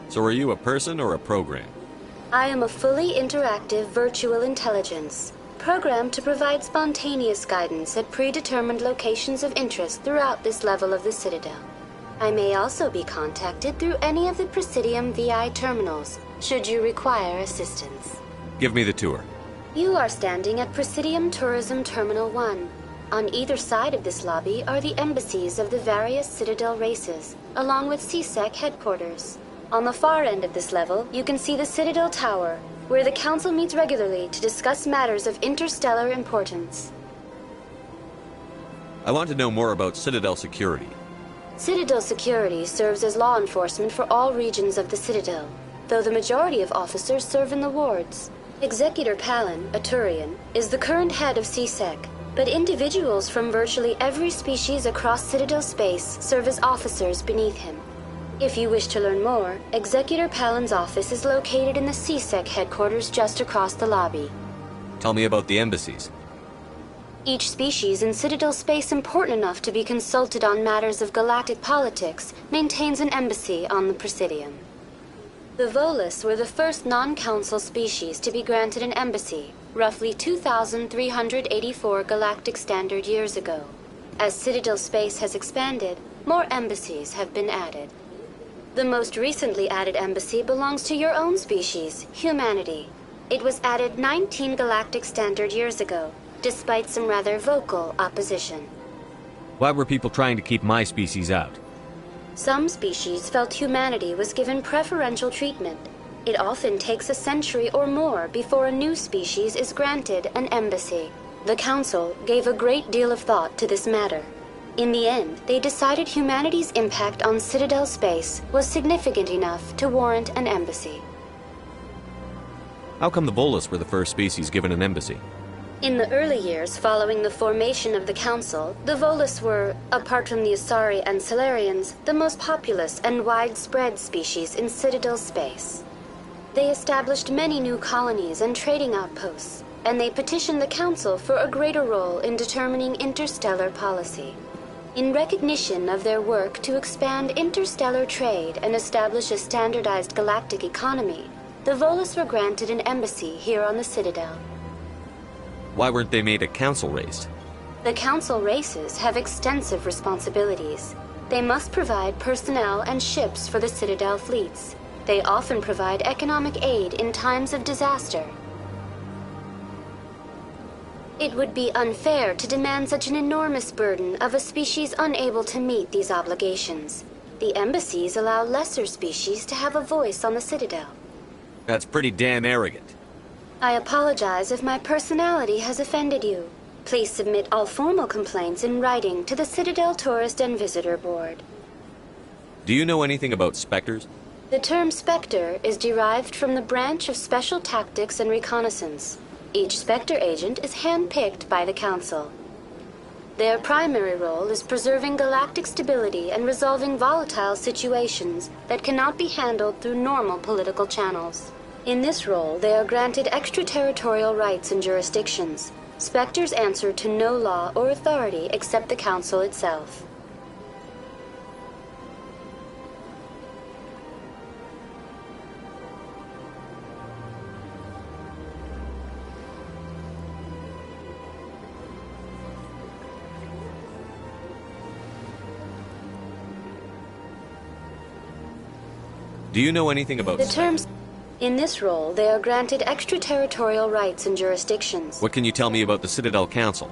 So are you a person or a program? I am a fully interactive virtual intelligence, programmed to provide spontaneous guidance at predetermined locations of interest throughout this level of the Citadel. I may also be contacted through any of the Presidium VI terminals, should you require assistance. Give me the tour. You are standing at Presidium Tourism Terminal 1. On either side of this lobby are the embassies of the various Citadel races, along with CSEC headquarters. On the far end of this level, you can see the Citadel Tower, where the Council meets regularly to discuss matters of interstellar importance. I want to know more about Citadel security. Citadel security serves as law enforcement for all regions of the Citadel, though the majority of officers serve in the wards. Executor Palin, a Turian, is the current head of CSEC, but individuals from virtually every species across Citadel space serve as officers beneath him. If you wish to learn more, Executor Palin's office is located in the CSEC headquarters just across the lobby. Tell me about the embassies. Each species in Citadel space important enough to be consulted on matters of galactic politics maintains an embassy on the Presidium. The Volus were the first non-council species to be granted an embassy, roughly 2,384 galactic standard years ago. As Citadel space has expanded, more embassies have been added. The most recently added embassy belongs to your own species, humanity. It was added 19 galactic standard years ago, despite some rather vocal opposition. Why were people trying to keep my species out? Some species felt humanity was given preferential treatment. It often takes a century or more before a new species is granted an embassy. The Council gave a great deal of thought to this matter. In the end, they decided humanity's impact on Citadel space was significant enough to warrant an embassy. How come the Volus were the first species given an embassy? In the early years following the formation of the Council, the Volus were, apart from the Asari and Salarians, the most populous and widespread species in Citadel space. They established many new colonies and trading outposts, and they petitioned the Council for a greater role in determining interstellar policy. In recognition of their work to expand interstellar trade and establish a standardized galactic economy, the Volus were granted an embassy here on the Citadel. Why weren't they made a council race? The Council races have extensive responsibilities. They must provide personnel and ships for the Citadel fleets. They often provide economic aid in times of disaster. It would be unfair to demand such an enormous burden of a species unable to meet these obligations. The embassies allow lesser species to have a voice on the Citadel. That's pretty damn arrogant. I apologize if my personality has offended you. Please submit all formal complaints in writing to the Citadel Tourist and Visitor Board. Do you know anything about Spectres? The term Spectre is derived from the branch of Special Tactics and Reconnaissance. Each Spectre agent is hand-picked by the Council. Their primary role is preserving galactic stability and resolving volatile situations that cannot be handled through normal political channels. In this role, they are granted extraterritorial rights and jurisdictions. Spectres answer to no law or authority except the Council itself. Do you know anything about the terms? In this role, they are granted extraterritorial rights and jurisdictions. What can you tell me about the Citadel Council?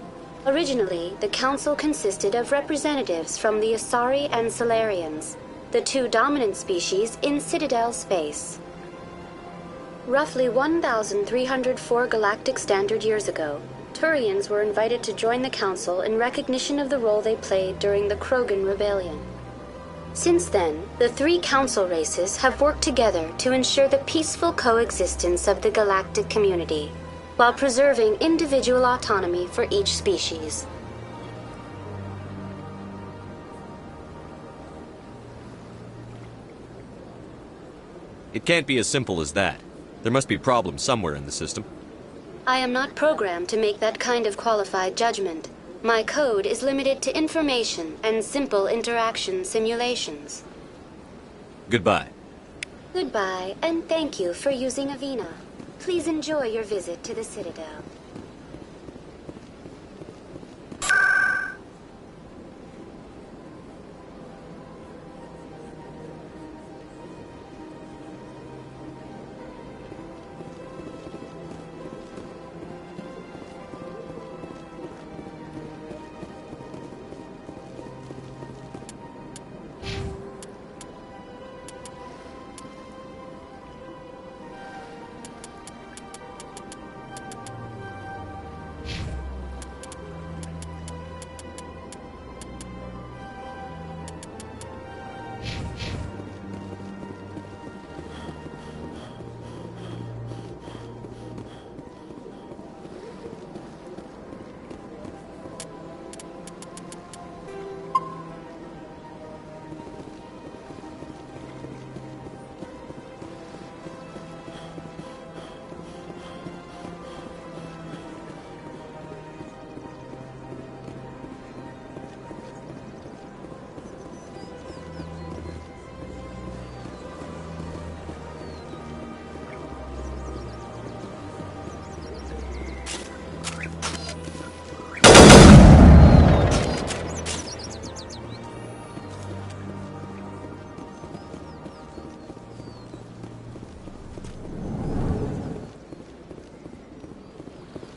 Originally, the Council consisted of representatives from the Asari and Salarians, the two dominant species in Citadel space. Roughly 1,304 galactic standard years ago, Turians were invited to join the Council in recognition of the role they played during the Krogan Rebellion. Since then, the three Council races have worked together to ensure the peaceful coexistence of the galactic community, while preserving individual autonomy for each species. It can't be as simple as that. There must be problems somewhere in the system. I am not programmed to make that kind of qualified judgment. My code is limited to information and simple interaction simulations. Goodbye. Goodbye, and thank you for using Avina. Please enjoy your visit to the Citadel.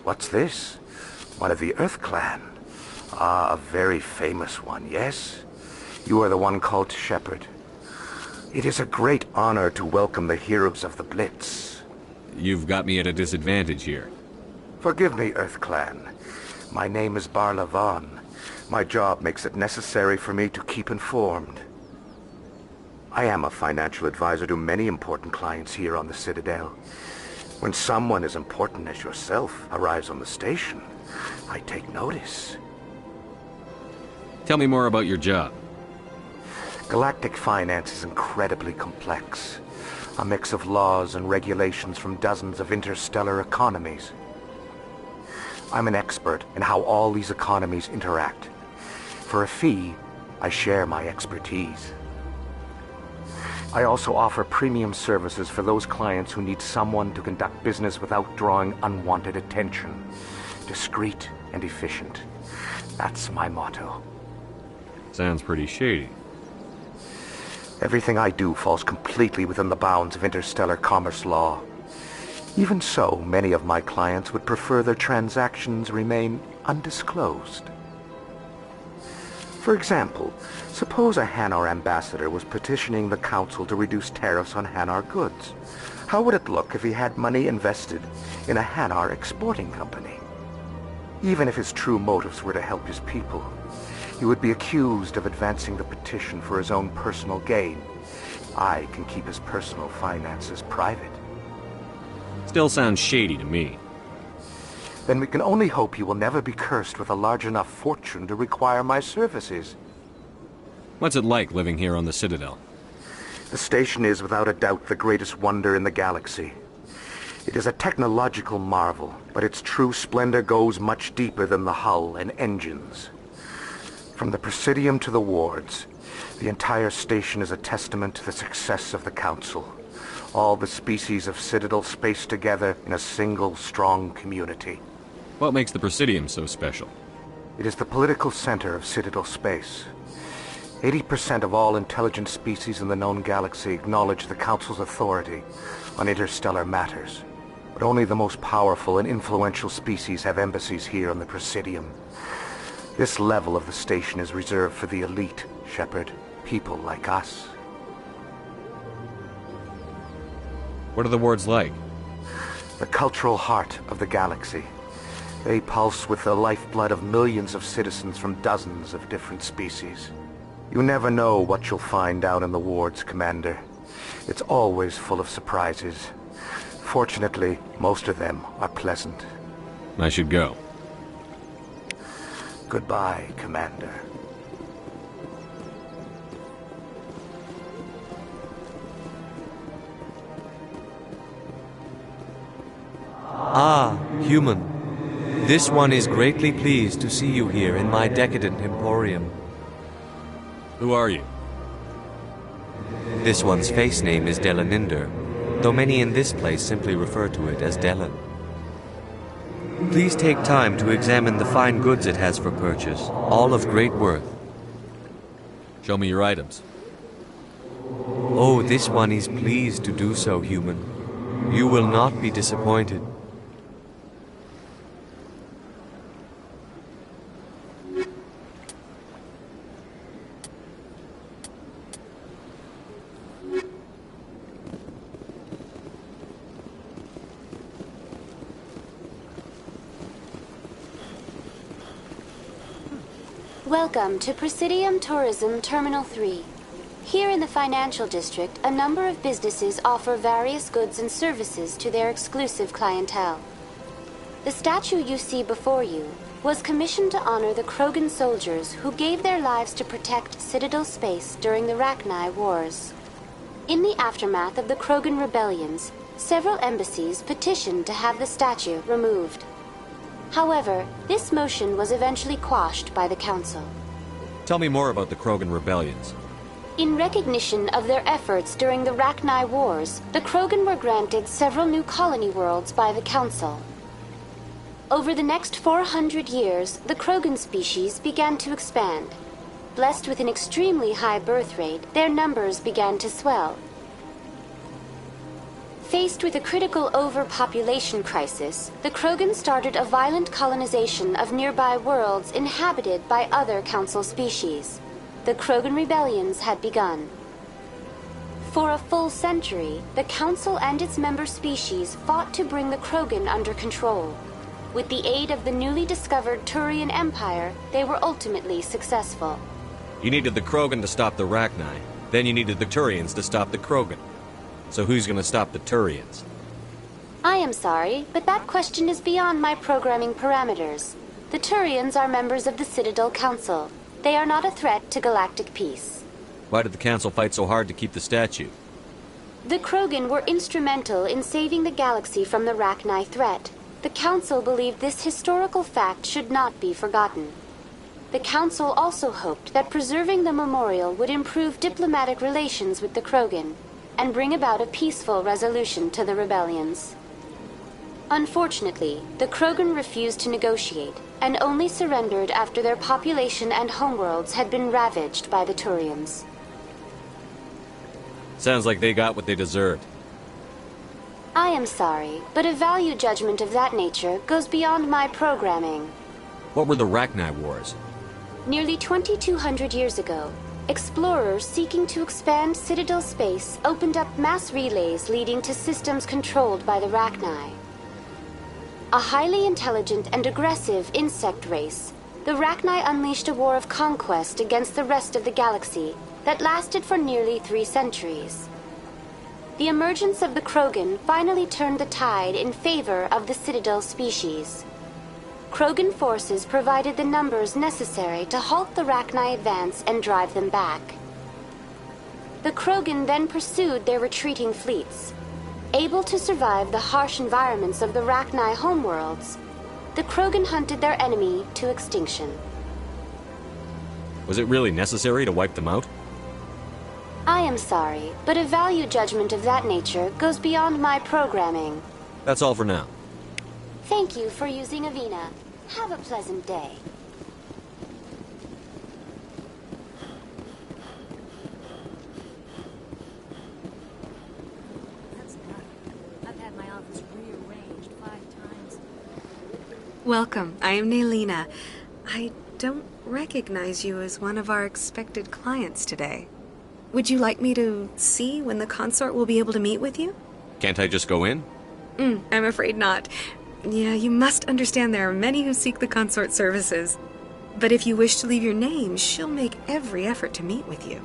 What's this? One of the Earth Clan. Ah, a very famous one, yes? You are the one called Shepard. It is a great honor to welcome the heroes of the Blitz. You've got me at a disadvantage here. Forgive me, Earth Clan. My name is Barla Vaughn. My job makes it necessary for me to keep informed. I am a financial advisor to many important clients here on the Citadel. When someone as important as yourself arrives on the station, I take notice. Tell me more about your job. Galactic finance is incredibly complex. A mix of laws and regulations from dozens of interstellar economies. I'm an expert in how all these economies interact. For a fee, I share my expertise. I also offer premium services for those clients who need someone to conduct business without drawing unwanted attention. Discreet and efficient. That's my motto. Sounds pretty shady. Everything I do falls completely within the bounds of interstellar commerce law. Even so, many of my clients would prefer their transactions remain undisclosed. For example, suppose a Hanar ambassador was petitioning the Council to reduce tariffs on Hanar goods. How would it look if he had money invested in a Hanar exporting company? Even if his true motives were to help his people, he would be accused of advancing the petition for his own personal gain. I can keep his personal finances private. Still sounds shady to me. Then we can only hope you will never be cursed with a large enough fortune to require my services. What's it like living here on the Citadel? The station is without a doubt the greatest wonder in the galaxy. It is a technological marvel, but its true splendor goes much deeper than the hull and engines. From the Presidium to the wards, the entire station is a testament to the success of the Council. All the species of Citadel spaced together in a single, strong community. What makes the Presidium so special? It is the political center of Citadel space. 80% of all intelligent species in the known galaxy acknowledge the Council's authority on interstellar matters. But only the most powerful and influential species have embassies here on the Presidium. This level of the station is reserved for the elite, Shepard. People like us. What are the wards like? The cultural heart of the galaxy. They pulse with the lifeblood of millions of citizens from dozens of different species. You never know what you'll find down in the wards, Commander. It's always full of surprises. Fortunately, most of them are pleasant. I should go. Goodbye, Commander. Ah, human. This one is greatly pleased to see you here in my decadent emporium. Who are you? This one's face name is Delaninder, though many in this place simply refer to it as Delan. Please take time to examine the fine goods it has for purchase, all of great worth. Show me your items. Oh, this one is pleased to do so, human. You will not be disappointed. Welcome to Presidium Tourism Terminal 3. Here in the financial district, a number of businesses offer various goods and services to their exclusive clientele. The statue you see before you was commissioned to honor the Krogan soldiers who gave their lives to protect Citadel space during the Rachni Wars. In the aftermath of the Krogan rebellions, several embassies petitioned to have the statue removed. However, this motion was eventually quashed by the Council. Tell me more about the Krogan rebellions. In recognition of their efforts during the Rachni Wars, the Krogan were granted several new colony worlds by the Council. Over the next 400 years, the Krogan species began to expand. Blessed with an extremely high birth rate, their numbers began to swell. Faced with a critical overpopulation crisis, the Krogan started a violent colonization of nearby worlds inhabited by other Council species. The Krogan rebellions had begun. For a full century, the Council and its member species fought to bring the Krogan under control. With the aid of the newly discovered Turian Empire, they were ultimately successful. You needed the Krogan to stop the Rachni, then you needed the Turians to stop the Krogan. So who's gonna stop the Turians? I am sorry, but that question is beyond my programming parameters. The Turians are members of the Citadel Council. They are not a threat to galactic peace. Why did the Council fight so hard to keep the statue? The Krogan were instrumental in saving the galaxy from the Rachni threat. The Council believed this historical fact should not be forgotten. The Council also hoped that preserving the memorial would improve diplomatic relations with the Krogan and bring about a peaceful resolution to the rebellions. Unfortunately, the Krogan refused to negotiate and only surrendered after their population and homeworlds had been ravaged by the Turians. Sounds like they got what they deserved. I am sorry, but a value judgment of that nature goes beyond my programming. What were the Rachni Wars? Nearly 2,200 years ago, explorers seeking to expand Citadel space opened up mass relays leading to systems controlled by the Rachni. A highly intelligent and aggressive insect race, the Rachni unleashed a war of conquest against the rest of the galaxy that lasted for nearly 3 centuries. The emergence of the Krogan finally turned the tide in favor of the Citadel species. Krogan forces provided the numbers necessary to halt the Rachni advance and drive them back. The Krogan then pursued their retreating fleets. Able to survive the harsh environments of the Rachni homeworlds, the Krogan hunted their enemy to extinction. Was it really necessary to wipe them out? I am sorry, but a value judgment of that nature goes beyond my programming. That's all for now. Thank you for using Avina. Have a pleasant day. I've had my office rearranged 5 times. Welcome. I am Naylina. I don't recognize you as one of our expected clients today. Would you like me to see when the consort will be able to meet with you? Can't I just go in? I'm afraid not. Yeah, you must understand there are many who seek the consort services. But if you wish to leave your name, she'll make every effort to meet with you.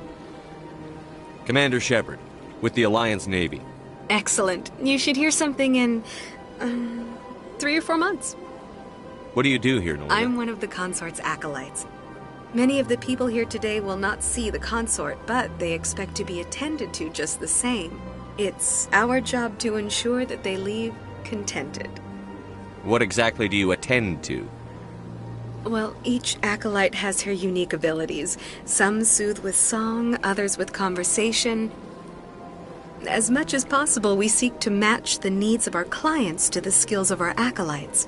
Commander Shepard, with the Alliance Navy. Excellent. You should hear something in 3 or 4 months. What do you do here, Nolan? I'm one of the consort's acolytes. Many of the people here today will not see the consort, but they expect to be attended to just the same. It's our job to ensure that they leave contented. What exactly do you attend to? Well, each acolyte has her unique abilities. Some soothe with song, others with conversation. As much as possible, we seek to match the needs of our clients to the skills of our acolytes.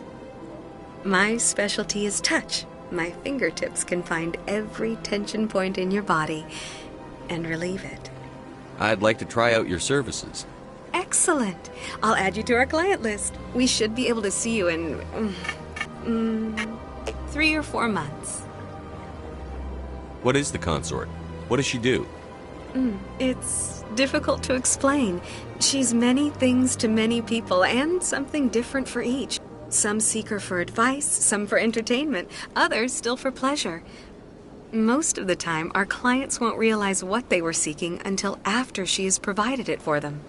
My specialty is touch. My fingertips can find every tension point in your body and relieve it. I'd like to try out your services. Excellent. I'll add you to our client list. We should be able to see you in 3 or 4 months. What is the consort? What does she do? It's difficult to explain. She's many things to many people, and something different for each. Some seek her for advice, some for entertainment, others still for pleasure. Most of the time, our clients won't realize what they were seeking until after she has provided it for them.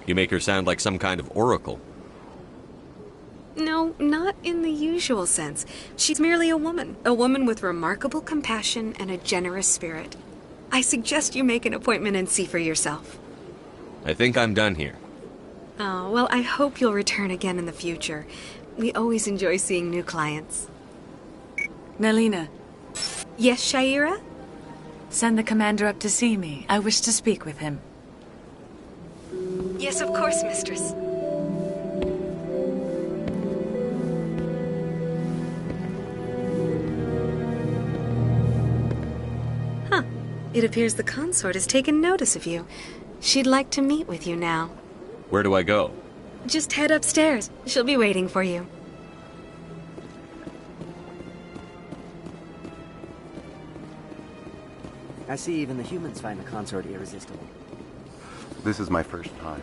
You make her sound like some kind of oracle. No, not in the usual sense. She's merely a woman with remarkable compassion and a generous spirit. I suggest you make an appointment and see for yourself. I think I'm done here. Oh, well, I hope you'll return again in the future. We always enjoy seeing new clients. Nelina. Yes, Sha'ira? Send the commander up to see me. I wish to speak with him. Yes, of course, mistress. Huh. It appears the consort has taken notice of you. She'd like to meet with you now. Where do I go? Just head upstairs. She'll be waiting for you. I see even the humans find the consort irresistible. This is my first time.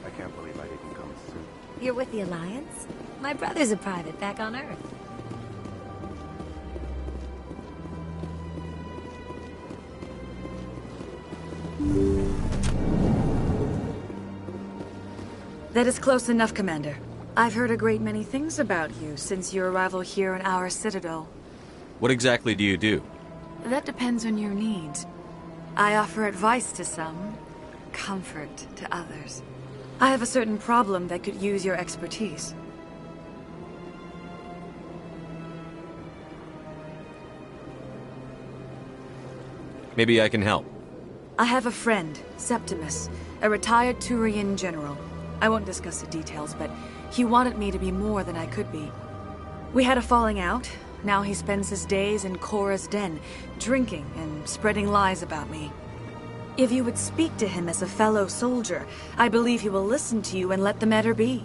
I can't believe I didn't come sooner. You're with the Alliance? My brother's a private back on Earth. That is close enough, Commander. I've heard a great many things about you since your arrival here in our citadel. What exactly do you do? That depends on your needs. I offer advice to some, comfort to others. I have a certain problem that could use your expertise. Maybe I can help. I have a friend, Septimus, a retired Turian general. I won't discuss the details, but he wanted me to be more than I could be. We had a falling out. Now he spends his days in Korra's den, drinking and spreading lies about me. If you would speak to him as a fellow soldier, I believe he will listen to you and let the matter be.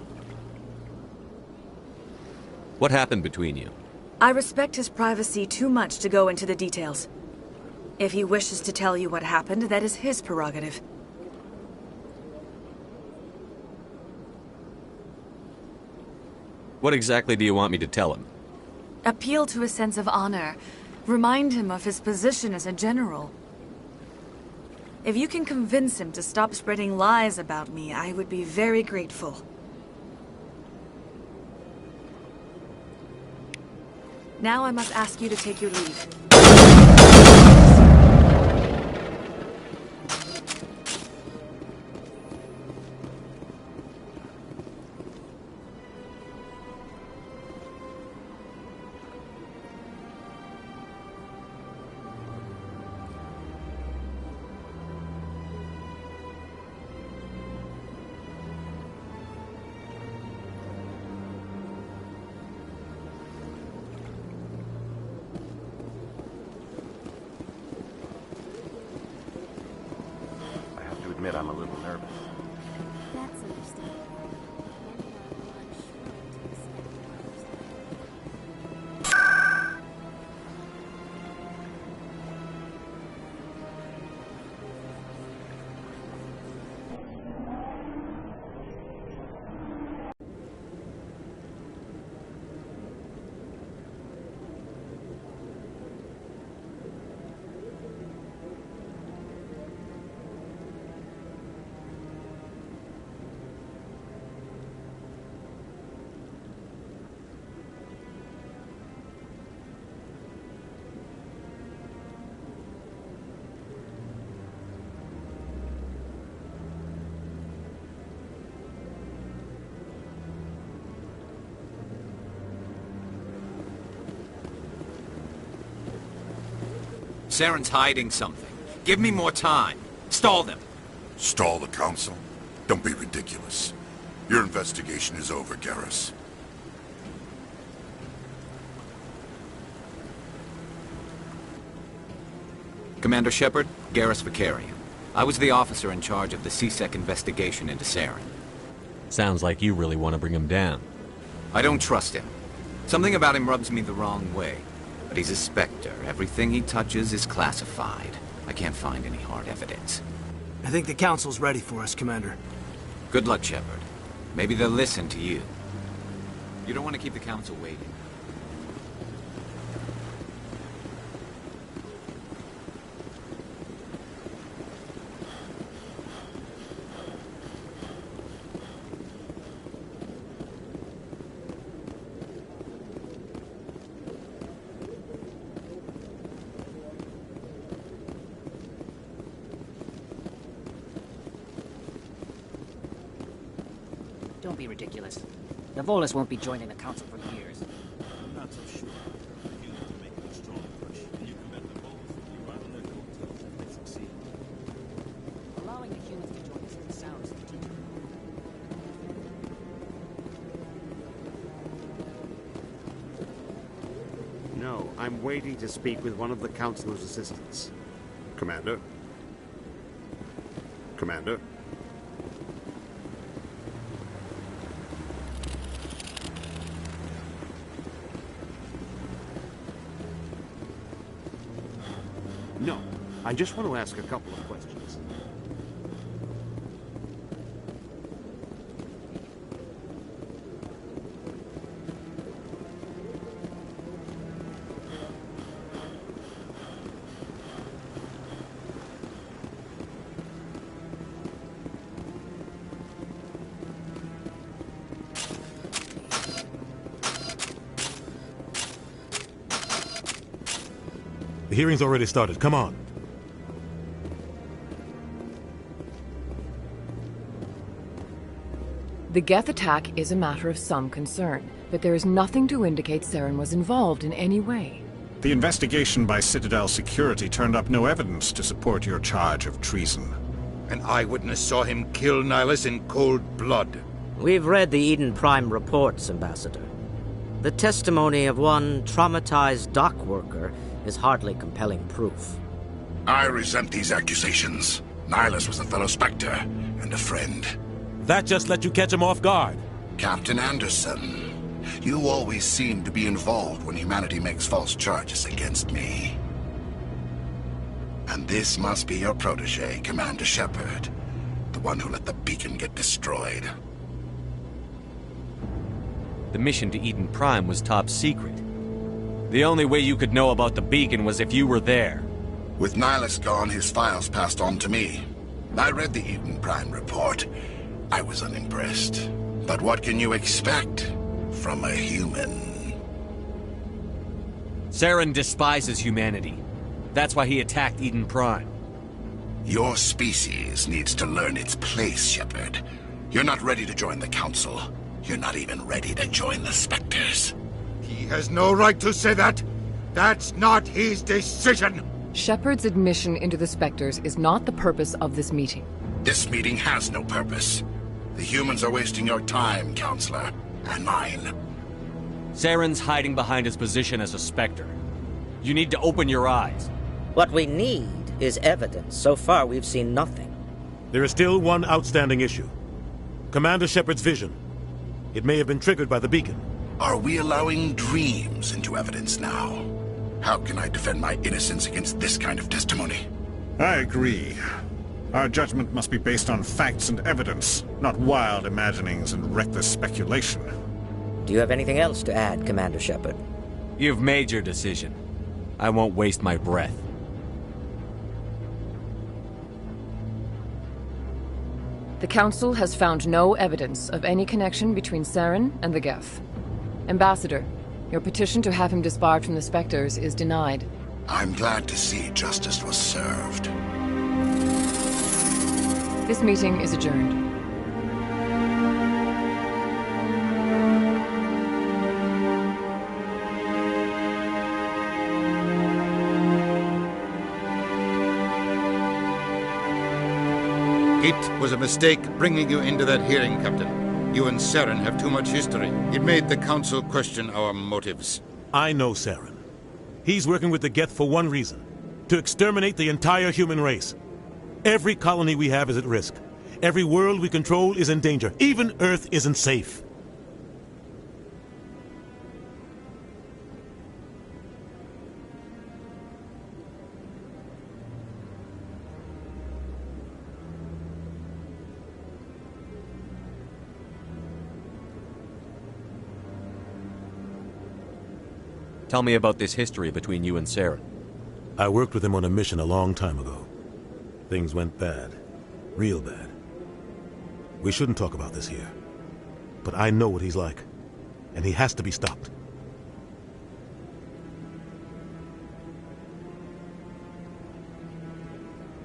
What happened between you? I respect his privacy too much to go into the details. If he wishes to tell you what happened, that is his prerogative. What exactly do you want me to tell him? Appeal to his sense of honor. Remind him of his position as a general. If you can convince him to stop spreading lies about me, I would be very grateful. Now I must ask you to take your leave. Admit I'm a little nervous. That's understandable. Saren's hiding something. Give me more time. Stall them. Stall the council? Don't be ridiculous. Your investigation is over, Garrus. Commander Shepard, Garrus Vakarian. I was the officer in charge of the C-Sec investigation into Saren. Sounds like you really want to bring him down. I don't trust him. Something about him rubs me the wrong way. But he's a Spectre. Everything he touches is classified. I can't find any hard evidence. I think the Council's ready for us, Commander. Good luck, Shepard. Maybe they'll listen to you. You don't want to keep the Council waiting. Don't be ridiculous. The Volus won't be joining the Council for years. I'm not so sure. Humans are making a strong push, and you combat the Volus, you rather let go until they succeed. Allowing the humans to join us is the soundest thing to do. No, I'm waiting to speak with one of the Councilor's assistants. Commander? Commander? No, I just want to ask a couple of questions. The hearing's already started. Come on. The Geth attack is a matter of some concern, but there is nothing to indicate Saren was involved in any way. The investigation by Citadel Security turned up no evidence to support your charge of treason. An eyewitness saw him kill Nihilus in cold blood. We've read the Eden Prime reports, Ambassador. The testimony of one traumatized dock worker is hardly compelling proof. I resent these accusations. Nihilus was a fellow Spectre and a friend. That just let you catch him off guard. Captain Anderson, you always seem to be involved when humanity makes false charges against me. And this must be your protege, Commander Shepard, the one who let the beacon get destroyed. The mission to Eden Prime was top secret. The only way you could know about the beacon was if you were there. With Nihilus gone, his files passed on to me. I read the Eden Prime report. I was unimpressed. But what can you expect from a human? Saren despises humanity. That's why he attacked Eden Prime. Your species needs to learn its place, Shepard. You're not ready to join the Council. You're not even ready to join the Spectres. He has no right to say that. That's not his decision. Shepard's admission into the Spectres is not the purpose of this meeting. This meeting has no purpose. The humans are wasting your time, Counselor, and mine. Saren's hiding behind his position as a Spectre. You need to open your eyes. What we need is evidence. So far, we've seen nothing. There is still one outstanding issue. Commander Shepard's vision. It may have been triggered by the beacon. Are we allowing dreams into evidence now? How can I defend my innocence against this kind of testimony? I agree. Our judgment must be based on facts and evidence, not wild imaginings and reckless speculation. Do you have anything else to add, Commander Shepard? You've made your decision. I won't waste my breath. The Council has found no evidence of any connection between Saren and the Geth. Ambassador, your petition to have him disbarred from the Spectres is denied. I'm glad to see justice was served. This meeting is adjourned. It was a mistake bringing you into that hearing, Captain. You and Saren have too much history. It made the Council question our motives. I know Saren. He's working with the Geth for one reason. To exterminate the entire human race. Every colony we have is at risk. Every world we control is in danger. Even Earth isn't safe. Tell me about this history between you and Saren. I worked with him on a mission a long time ago. Things went bad. Real bad. We shouldn't talk about this here. But I know what he's like. And he has to be stopped.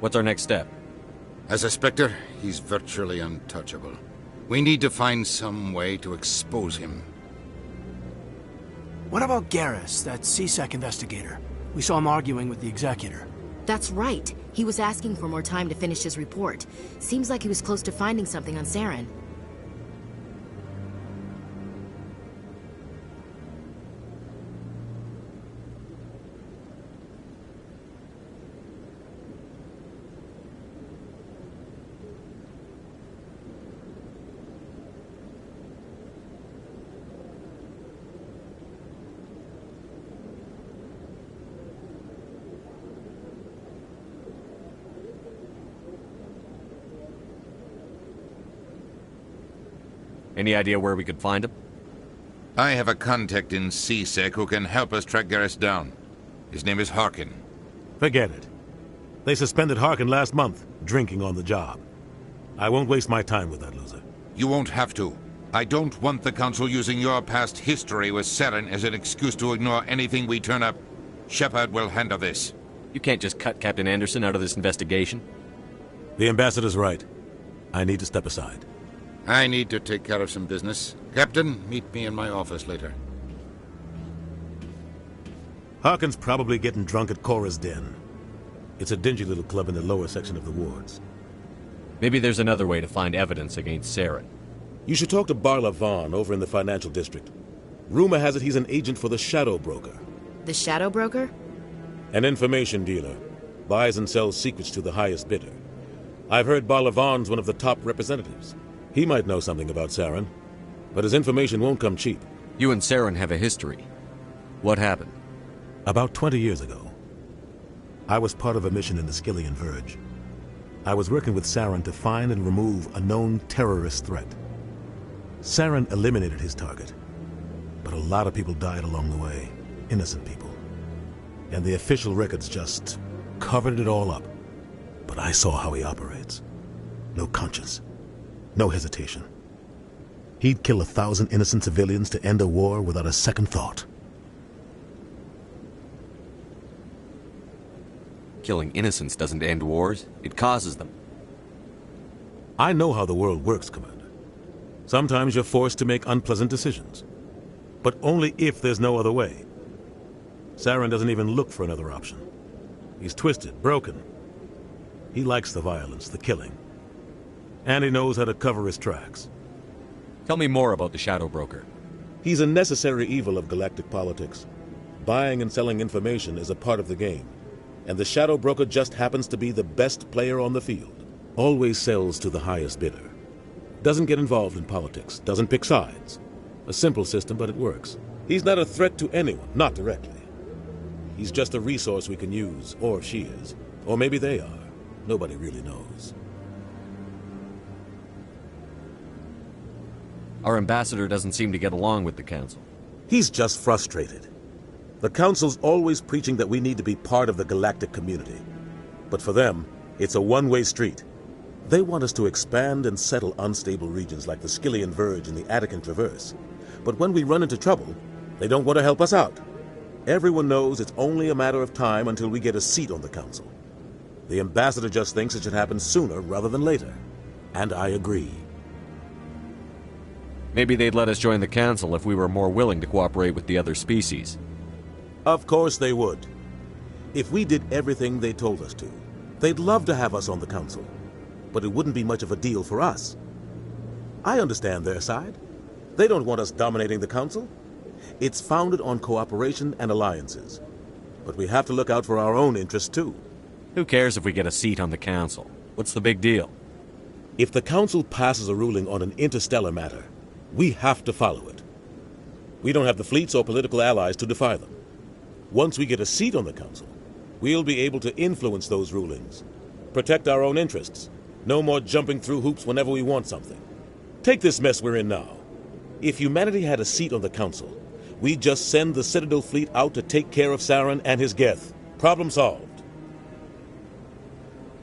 What's our next step? As a Spectre, he's virtually untouchable. We need to find some way to expose him. What about Garrus, that CSEC investigator? We saw him arguing with the Executor. That's right. He was asking for more time to finish his report. Seems like he was close to finding something on Saren. Any idea where we could find him? I have a contact in CSEC who can help us track Garrus down. His name is Harkin. Forget it. They suspended Harkin last month, drinking on the job. I won't waste my time with that loser. You won't have to. I don't want the Council using your past history with Saren as an excuse to ignore anything we turn up. Shepard will handle this. You can't just cut Captain Anderson out of this investigation. The Ambassador's right. I need to step aside. I need to take care of some business. Captain, meet me in my office later. Harkin's probably getting drunk at Cora's Den. It's a dingy little club in the lower section of the wards. Maybe there's another way to find evidence against Saren. You should talk to Barla Vaughn over in the financial district. Rumor has it he's an agent for the Shadow Broker. The Shadow Broker? An information dealer. Buys and sells secrets to the highest bidder. I've heard Barla Vaughn's one of the top representatives. He might know something about Saren, but his information won't come cheap. You and Saren have a history. What happened? About 20 years ago, I was part of a mission in the Skillian Verge. I was working with Saren to find and remove a known terrorist threat. Saren eliminated his target, but a lot of people died along the way, innocent people. And the official records just covered it all up. But I saw how he operates. No conscience. No hesitation. He'd kill 1,000 innocent civilians to end a war without a second thought. Killing innocents doesn't end wars. It causes them. I know how the world works, Commander. Sometimes you're forced to make unpleasant decisions. But only if there's no other way. Saren doesn't even look for another option. He's twisted, broken. He likes the violence, the killing. And he knows how to cover his tracks. Tell me more about the Shadow Broker. He's a necessary evil of galactic politics. Buying and selling information is a part of the game. And the Shadow Broker just happens to be the best player on the field. Always sells to the highest bidder. Doesn't get involved in politics. Doesn't pick sides. A simple system, but it works. He's not a threat to anyone, not directly. He's just a resource we can use, or she is. Or maybe they are. Nobody really knows. Our ambassador doesn't seem to get along with the Council. He's just frustrated. The Council's always preaching that we need to be part of the galactic community. But for them, it's a one-way street. They want us to expand and settle unstable regions like the Skillian Verge and the Attican Traverse. But when we run into trouble, they don't want to help us out. Everyone knows it's only a matter of time until we get a seat on the Council. The ambassador just thinks it should happen sooner rather than later. And I agree. Maybe they'd let us join the Council if we were more willing to cooperate with the other species. Of course they would. If we did everything they told us to, they'd love to have us on the Council. but it wouldn't be much of a deal for us. I understand their side. They don't want us dominating the Council. It's founded on cooperation and alliances. But we have to look out for our own interests, too. Who cares if we get a seat on the Council? What's the big deal? If the Council passes a ruling on an interstellar matter, we have to follow it. We don't have the fleets or political allies to defy them. Once we get a seat on the Council, we'll be able to influence those rulings, protect our own interests. No more jumping through hoops whenever we want something. Take this mess we're in now. If humanity had a seat on the Council, we'd just send the Citadel fleet out to take care of Saren and his Geth. Problem solved.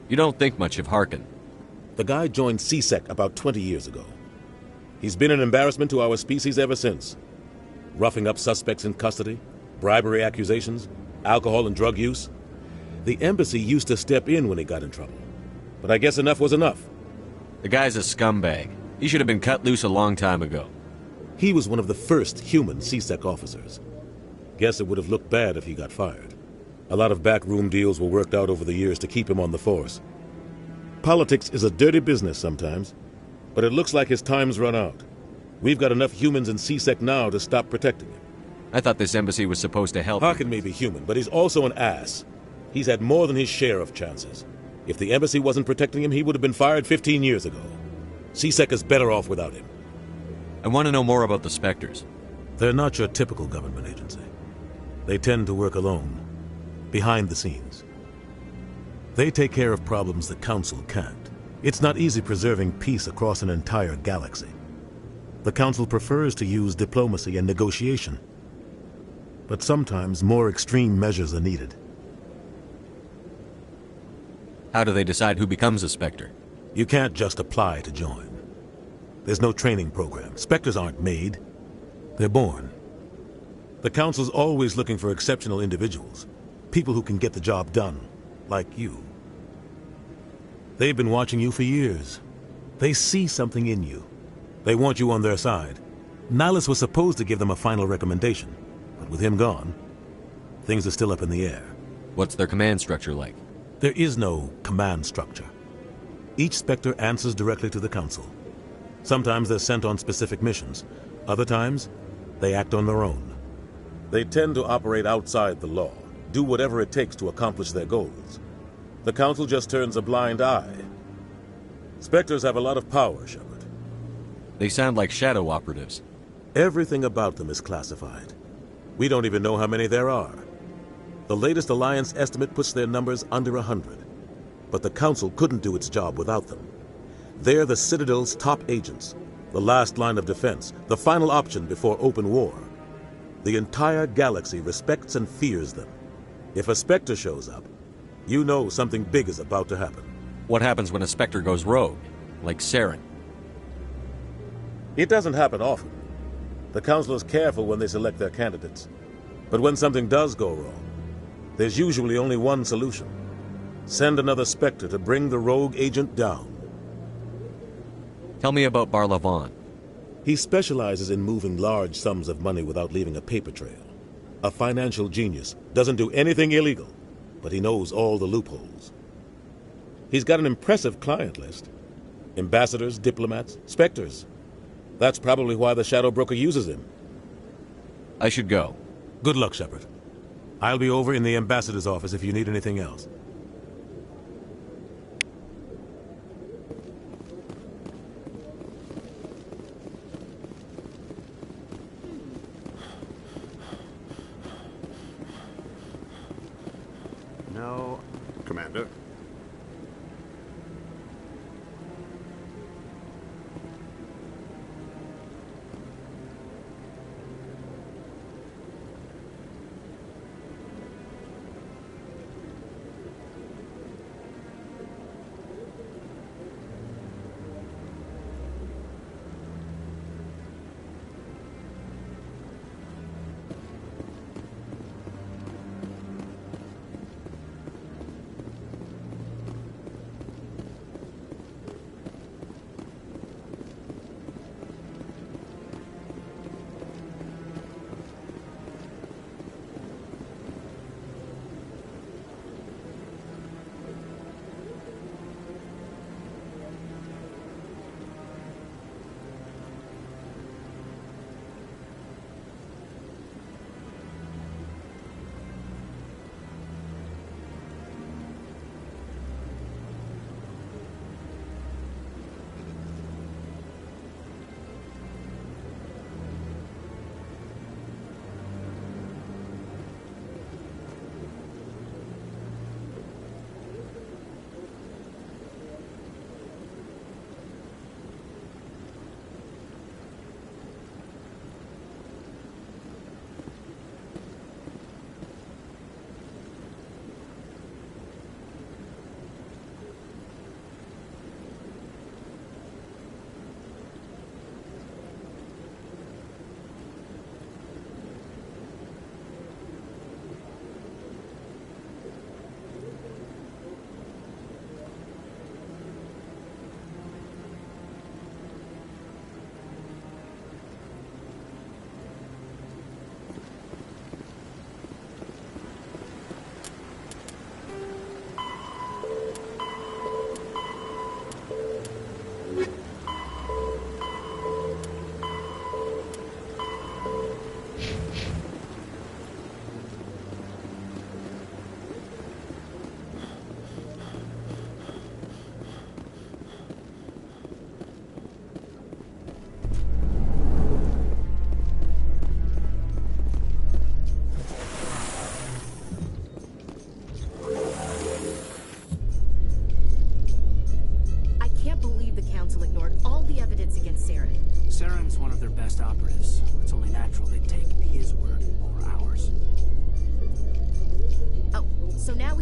You don't think much of Harkin. The guy joined C-Sec about 20 years ago. He's been an embarrassment to our species ever since. Roughing up suspects in custody, bribery accusations, alcohol and drug use. The embassy used to step in when he got in trouble. But I guess enough was enough. The guy's a scumbag. He should have been cut loose a long time ago. He was one of the first human C-Sec officers. Guess it would have looked bad if he got fired. A lot of backroom deals were worked out over the years to keep him on the force. Politics is a dirty business sometimes, but it looks like his time's run out. We've got enough humans in C-Sec now to stop protecting him. I thought this embassy was supposed to help Harkin may be human, but he's also an ass. He's had more than his share of chances. If the embassy wasn't protecting him, he would have been fired 15 years ago. C-Sec is better off without him. I want to know more about the Spectres. They're not your typical government agency. They tend to work alone, behind the scenes. They take care of problems the Council can't. It's not easy preserving peace across an entire galaxy. The Council prefers to use diplomacy and negotiation. But sometimes more extreme measures are needed. How do they decide who becomes a Spectre? You can't just apply to join. There's no training program. Spectres aren't made. They're born. The Council's always looking for exceptional individuals. People who can get the job done. Like you. They've been watching you for years. They see something in you. They want you on their side. Nihilus was supposed to give them a final recommendation. But with him gone, things are still up in the air. What's their command structure like? There is no command structure. Each Spectre answers directly to the Council. Sometimes they're sent on specific missions. Other times, they act on their own. They tend to operate outside the law, do whatever it takes to accomplish their goals. The Council just turns a blind eye. Spectres have a lot of power, Shepard. They sound like shadow operatives. Everything about them is classified. We don't even know how many there are. The latest Alliance estimate puts their numbers under 100. But the Council couldn't do its job without them. They're the Citadel's top agents, the last line of defense, the final option before open war. The entire galaxy respects and fears them. If a Spectre shows up, you know something big is about to happen. What happens when a Spectre goes rogue, like Saren? It doesn't happen often. The Council is careful when they select their candidates. But when something does go wrong, there's usually only one solution. Send another Spectre to bring the rogue agent down. Tell me about Barlavon. He specializes in moving large sums of money without leaving a paper trail. A financial genius, doesn't do anything illegal, but he knows all the loopholes. He's got an impressive client list. Ambassadors, diplomats, Spectres. That's probably why the Shadow Broker uses him. I should go. Good luck, Shepard. I'll be over in the Ambassador's office if you need anything else. No. Commander.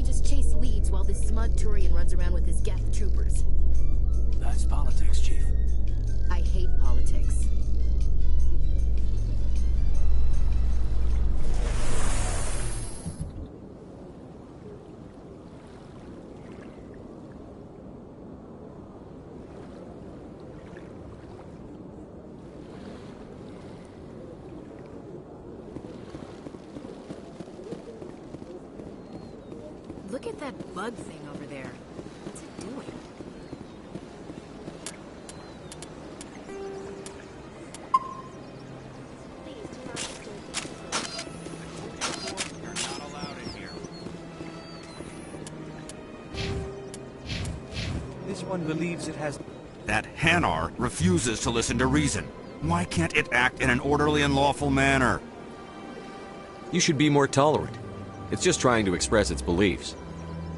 we just chase leads while this smug Turian runs around with his Geth troopers? That's politics, Chief. I hate politics. Look at that bug thing over there. What's it doing? This one believes it has... That Hanar refuses to listen to reason. Why can't it act in an orderly and lawful manner? You should be more tolerant. It's just trying to express its beliefs.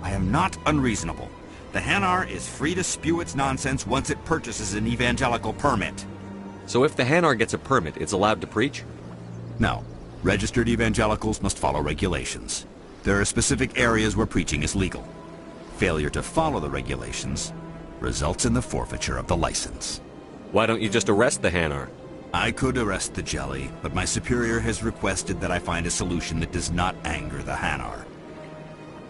I am not unreasonable. The Hanar is free to spew its nonsense once it purchases an evangelical permit. So if the Hanar gets a permit, it's allowed to preach? No. Registered evangelicals must follow regulations. There are specific areas where preaching is legal. Failure to follow the regulations results in the forfeiture of the license. Why don't you just arrest the Hanar? I could arrest the jelly, but my superior has requested that I find a solution that does not anger the Hanar.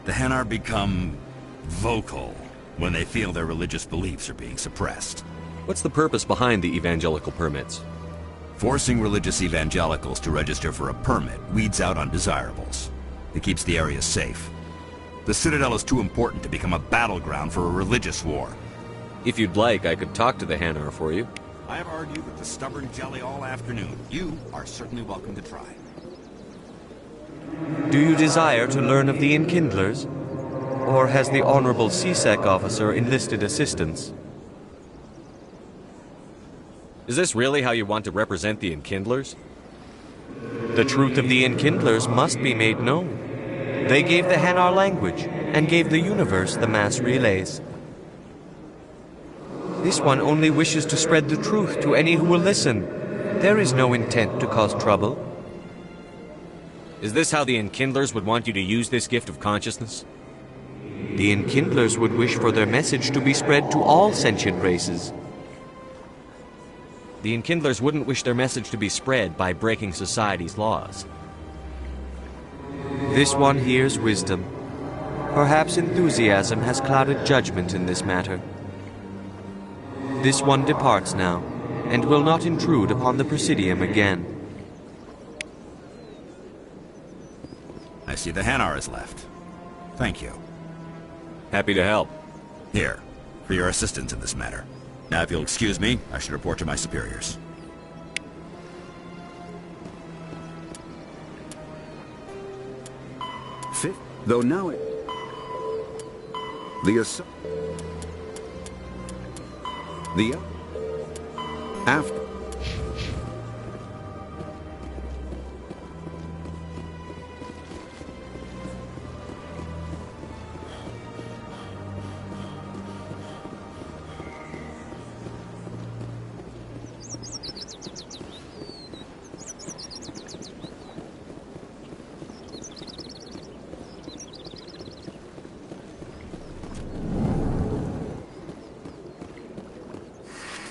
The Hanar become vocal when they feel their religious beliefs are being suppressed. What's the purpose behind the evangelical permits? Forcing religious evangelicals to register for a permit weeds out undesirables. It keeps the area safe. The Citadel is too important to become a battleground for a religious war. If you'd like, I could talk to the Hanar for you. I have argued with the stubborn jelly all afternoon. You are certainly welcome to try. Do you desire to learn of the Enkindlers? Or has the Honorable C-Sec officer enlisted assistance? Is this really how you want to represent the Enkindlers? The truth of the Enkindlers must be made known. They gave the Hanar language, and gave the universe the mass relays. This one only wishes to spread the truth to any who will listen. There is no intent to cause trouble. Is this how the Enkindlers would want you to use this gift of consciousness? The Enkindlers would wish for their message to be spread to all sentient races. The Enkindlers wouldn't wish their message to be spread by breaking society's laws. This one hears wisdom. Perhaps enthusiasm has clouded judgment in this matter. This one departs now, and will not intrude upon the Presidium again. I see the Hanar is left. Thank you. Happy to help. Here, for your assistance in this matter. Now, if you'll excuse me, I should report to my superiors. Fifth, though now it... After...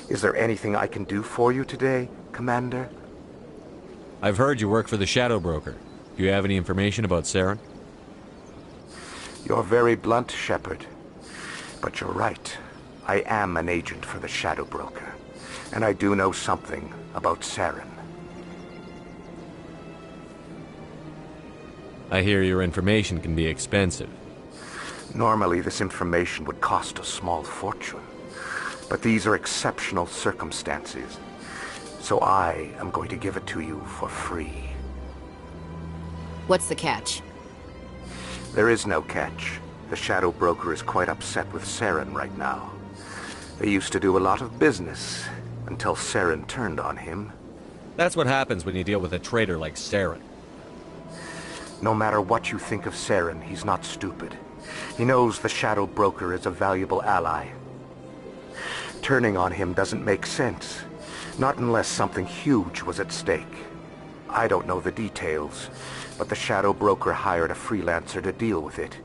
Is there anything I can do for you today, Commander? I've heard you work for the Shadow Broker. Do you have any information about Saren? You're very blunt, Shepard. But you're right. I am an agent for the Shadow Broker. And I do know something about Saren. I hear your information can be expensive. Normally, this information would cost a small fortune. But these are exceptional circumstances. So I am going to give it to you for free. What's the catch? There is no catch. The Shadow Broker is quite upset with Saren right now. They used to do a lot of business, until Saren turned on him. That's what happens when you deal with a traitor like Saren. No matter what you think of Saren, he's not stupid. He knows the Shadow Broker is a valuable ally. Turning on him doesn't make sense. Not unless something huge was at stake. I don't know the details, but the Shadow Broker hired a freelancer to deal with it.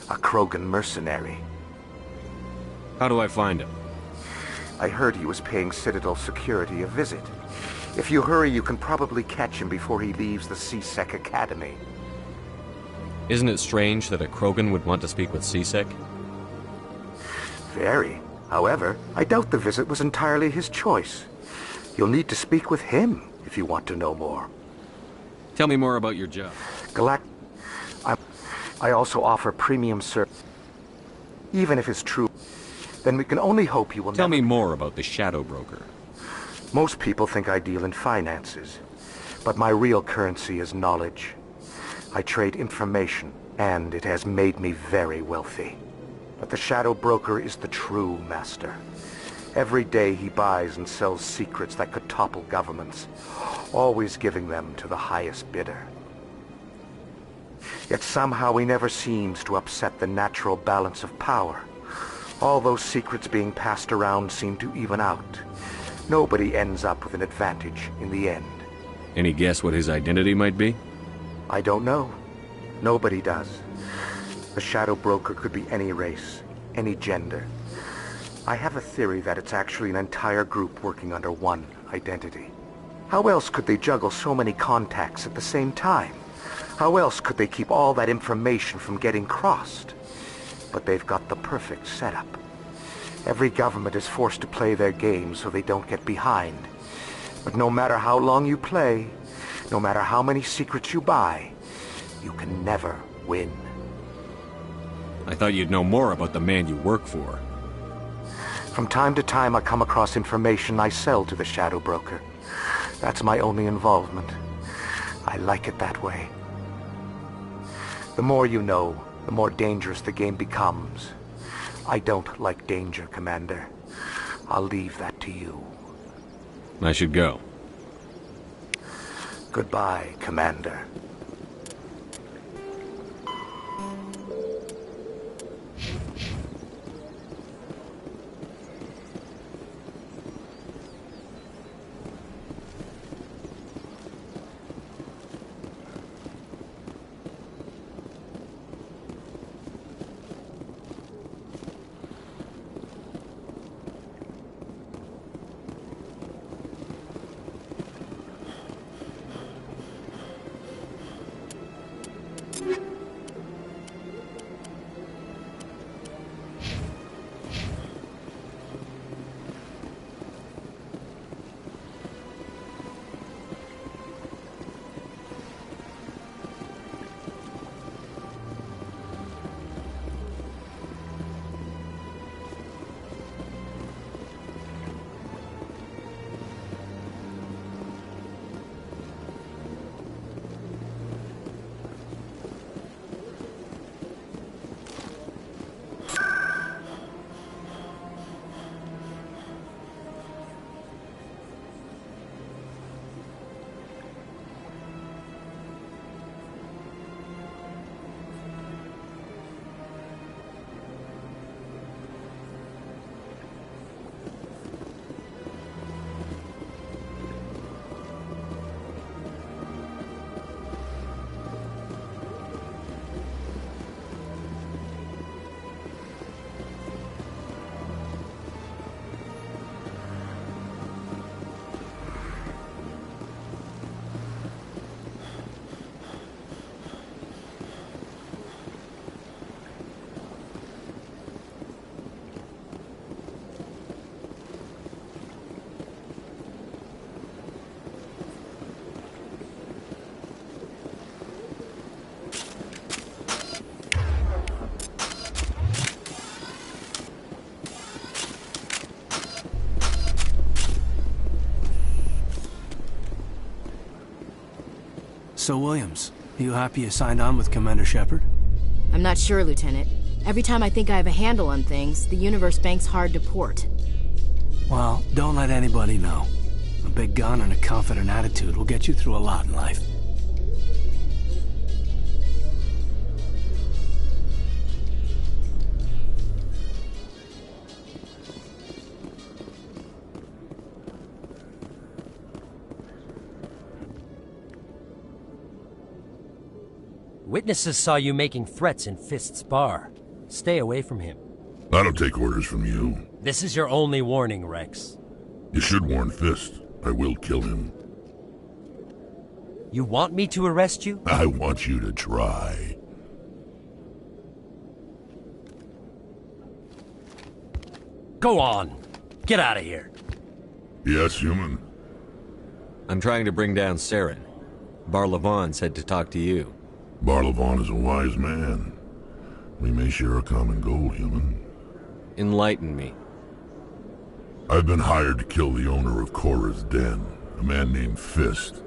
A Krogan mercenary. How do I find him? I heard he was paying Citadel security a visit. If you hurry, you can probably catch him before he leaves the C-Sec Academy. Isn't it strange that a Krogan would want to speak with C-Sec? Very. However, I doubt the visit was entirely his choice. You'll need to speak with him if you want to know more. Tell me more about your job. I also offer premium service. Even if it's true, then we can only hope you will Tell me more about the Shadow Broker. Most people think I deal in finances, but my real currency is knowledge. I trade information, and it has made me very wealthy. But the Shadow Broker is the true master. Every day he buys and sells secrets that could topple governments, always giving them to the highest bidder. Yet somehow he never seems to upset the natural balance of power. All those secrets being passed around seem to even out. Nobody ends up with an advantage in the end. Any guess what his identity might be? I don't know. Nobody does. The Shadow Broker could be any race, any gender. I have a theory that it's actually an entire group working under one identity. How else could they juggle so many contacts at the same time? How else could they keep all that information from getting crossed? But they've got the perfect setup. Every government is forced to play their game so they don't get behind. But no matter how long you play, no matter how many secrets you buy, you can never win. I thought you'd know more about the man you work for. From time to time, I come across information I sell to the Shadow Broker. That's my only involvement. I like it that way. The more you know, the more dangerous the game becomes. I don't like danger, Commander. I'll leave that to you. I should go. Goodbye, Commander. So, Williams, you happy you signed on with Commander Shepard? I'm not sure, Lieutenant. Every time I think I have a handle on things, the Universe Bank's hard to port. Well, don't let anybody know. A big gun and a confident attitude will get you through a lot in life. Witnesses saw you making threats in Fist's bar. Stay away from him. I don't take orders from you. This is your only warning, Rex. You should warn Fist. I will kill him. You want me to arrest you? I want you to try. Go on. Get out of here. Yes, human. I'm trying to bring down Saren. Bar-Levon said to talk to you. Bar-Levon is a wise man. We may share a common goal, human. Enlighten me. I've been hired to kill the owner of Korra's Den, a man named Fist.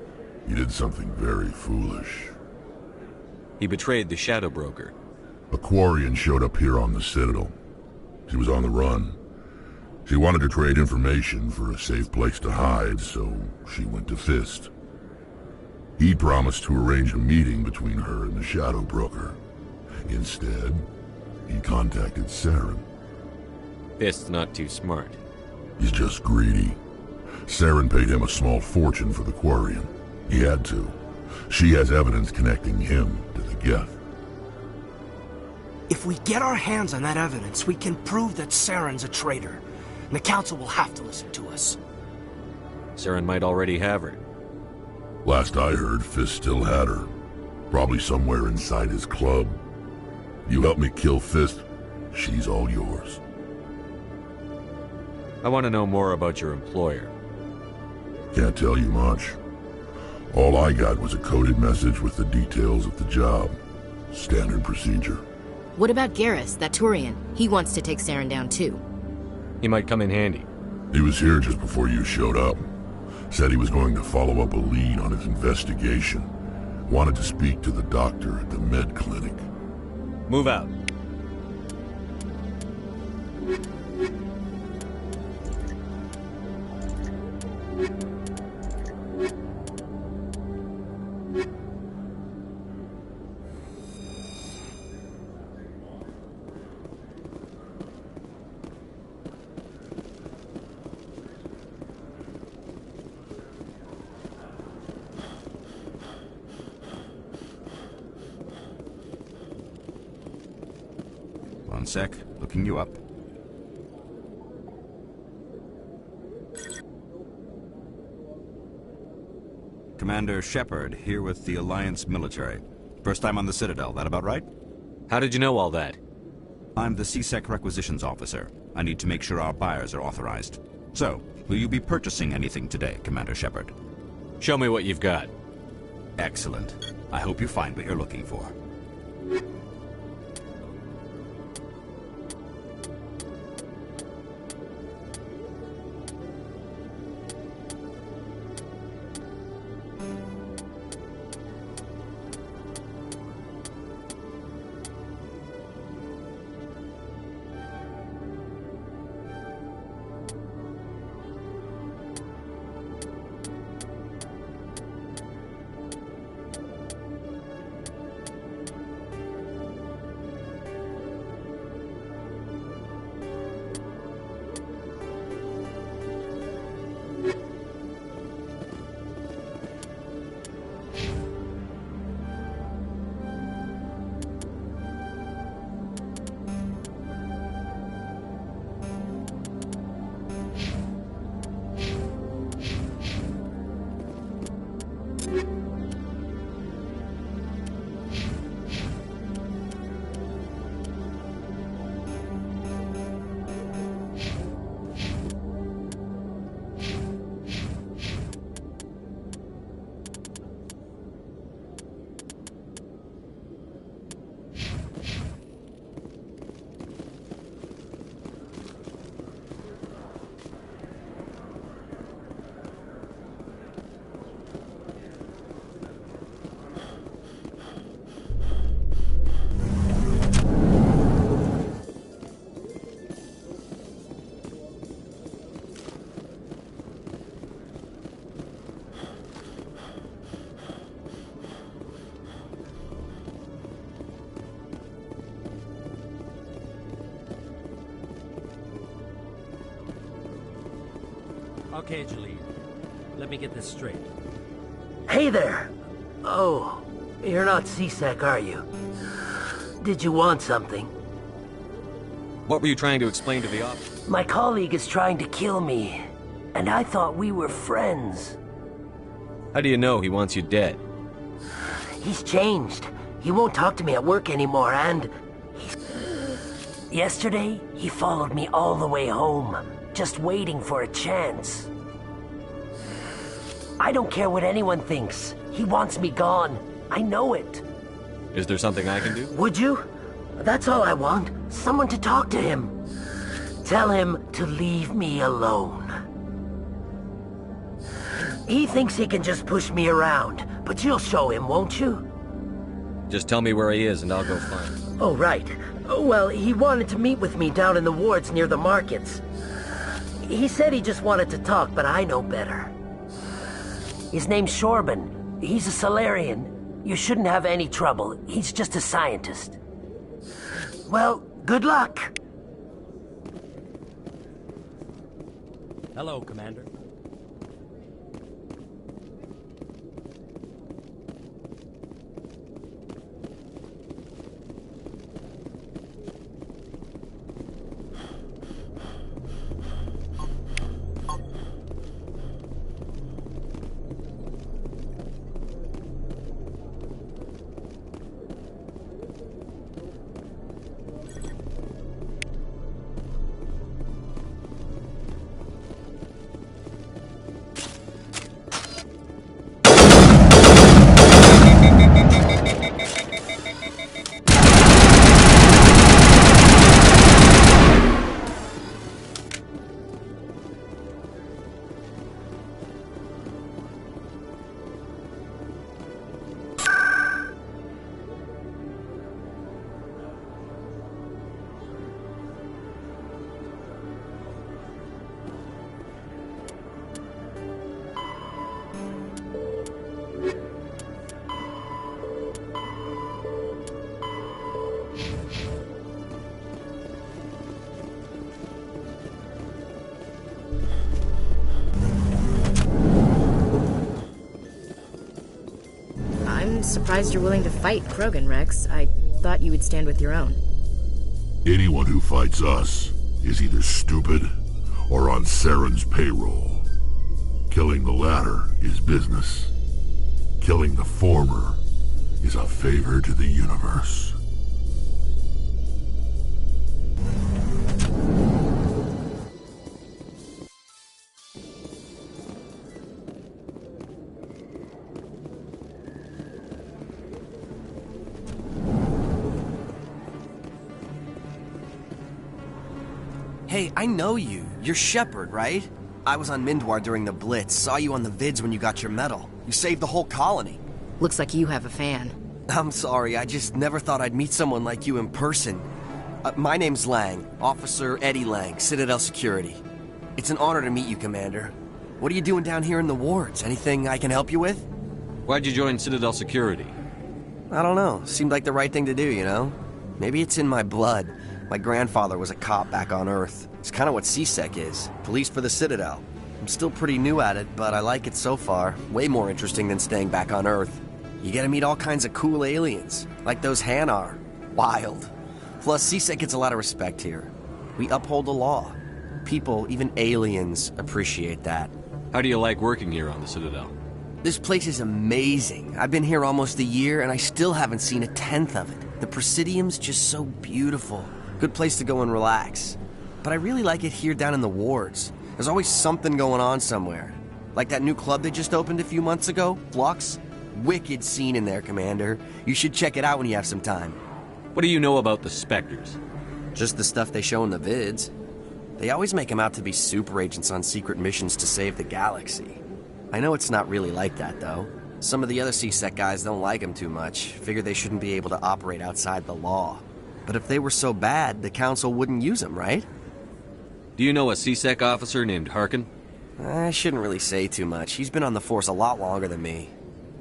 He did something very foolish. He betrayed the Shadow Broker. A Quarian showed up here on the Citadel. She was on the run. She wanted to trade information for a safe place to hide, so she went to Fist. He promised to arrange a meeting between her and the Shadow Broker. Instead, he contacted Saren. Fist's not too smart. He's just greedy. Saren paid him a small fortune for the Quarian. He had to. She has evidence connecting him to the Geth. If we get our hands on that evidence, we can prove that Saren's a traitor. And the Council will have to listen to us. Saren might already have her. Last I heard, Fist still had her. Probably somewhere inside his club. You help me kill Fist, she's all yours. I want to know more about your employer. Can't tell you much. All I got was a coded message with the details of the job. Standard procedure. What about Garrus, that Turian? He wants to take Saren down too. He might come in handy. He was here just before you showed up. Said he was going to follow up a lead on his investigation. Wanted to speak to the doctor at the med clinic. Move out. One sec, looking you up. Commander Shepard, here with the Alliance military. First time on the Citadel, that about right? How did you know all that? I'm the CSEC requisitions officer. I need to make sure our buyers are authorized. So, will you be purchasing anything today, Commander Shepard? Show me what you've got. Excellent. I hope you find what you're looking for. Okay, Jalid. Let me get this straight. Hey there! Oh, You're not C-Sec, are you? Did you want something? What were you trying to explain to the officer? My colleague is trying to kill me, and I thought we were friends. How do you know he wants you dead? He's changed. He won't talk to me at work anymore, and... Yesterday, he followed me all the way home, just waiting for a chance. I don't care what anyone thinks. He wants me gone. I know it. Is there something I can do? Would you? That's all I want. Someone to talk to him. Tell him to leave me alone. He thinks he can just push me around, but you'll show him, won't you? Just tell me where he is and I'll go find him. Oh, right. Well, he wanted to meet with me down in the wards near the markets. He said he just wanted to talk, but I know better. His name's Shorban. He's a Salarian. You shouldn't have any trouble. He's just a scientist. Well, good luck. Hello, Commander. Surprised you're willing to fight Krogan, Rex. I thought you would stand with your own. Anyone who fights us is either stupid or on Saren's payroll. Killing the latter is business. Killing the former is a favor to the universe. Hey, I know you. You're Shepard, right? I was on Mindwar during the Blitz. Saw you on the vids when you got your medal. You saved the whole colony. Looks like you have a fan. I'm sorry, I just never thought I'd meet someone like you in person. My name's Lang, Officer Eddie Lang, Citadel Security. It's an honor to meet you, Commander. What are you doing down here in the wards? Anything I can help you with? Why'd you join Citadel Security? I don't know. Seemed like the right thing to do, you know? Maybe it's in my blood. My grandfather was a cop back on Earth. It's kind of what C-Sec is. Police for the Citadel. I'm still pretty new at it, but I like it so far. Way more interesting than staying back on Earth. You get to meet all kinds of cool aliens, like those Hanar. Wild. Plus, C-Sec gets a lot of respect here. We uphold the law. People, even aliens, appreciate that. How do you like working here on the Citadel? This place is amazing. I've been here almost a year, and I still haven't seen a tenth of it. The Presidium's just so beautiful. Good place to go and relax. But I really like it here down in the wards. There's always something going on somewhere. Like that new club they just opened a few months ago, Flux. Wicked scene in there, Commander. You should check it out when you have some time. What do you know about the Spectres? Just the stuff they show in the vids. They always make them out to be super agents on secret missions to save the galaxy. I know it's not really like that, though. Some of the other C-Sec guys don't like them too much. Figure they shouldn't be able to operate outside the law. But if they were so bad, the Council wouldn't use them, right? Do you know a C-Sec officer named Harkin? I shouldn't really say too much. He's been on the force a lot longer than me.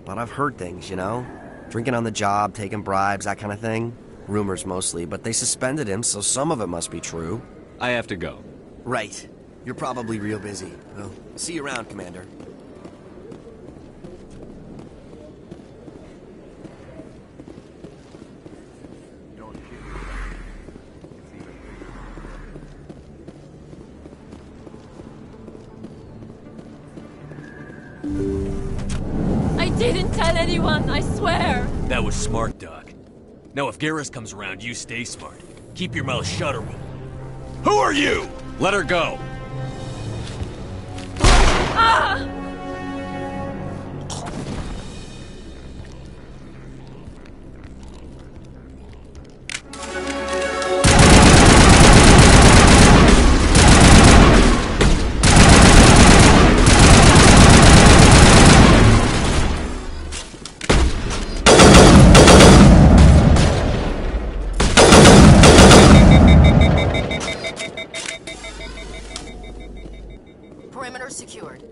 But I've heard things, you know? Drinking on the job, taking bribes, that kind of thing. Rumors mostly, but they suspended him, so some of it must be true. I have to go. Right. You're probably real busy. Well, see you around, Commander. didn't tell anyone, I swear! That was smart, Doc. Now if Garrus comes around, you stay smart. Keep your mouth shut or we'll... Who are you? Let her go! Ah! Perimeter secured.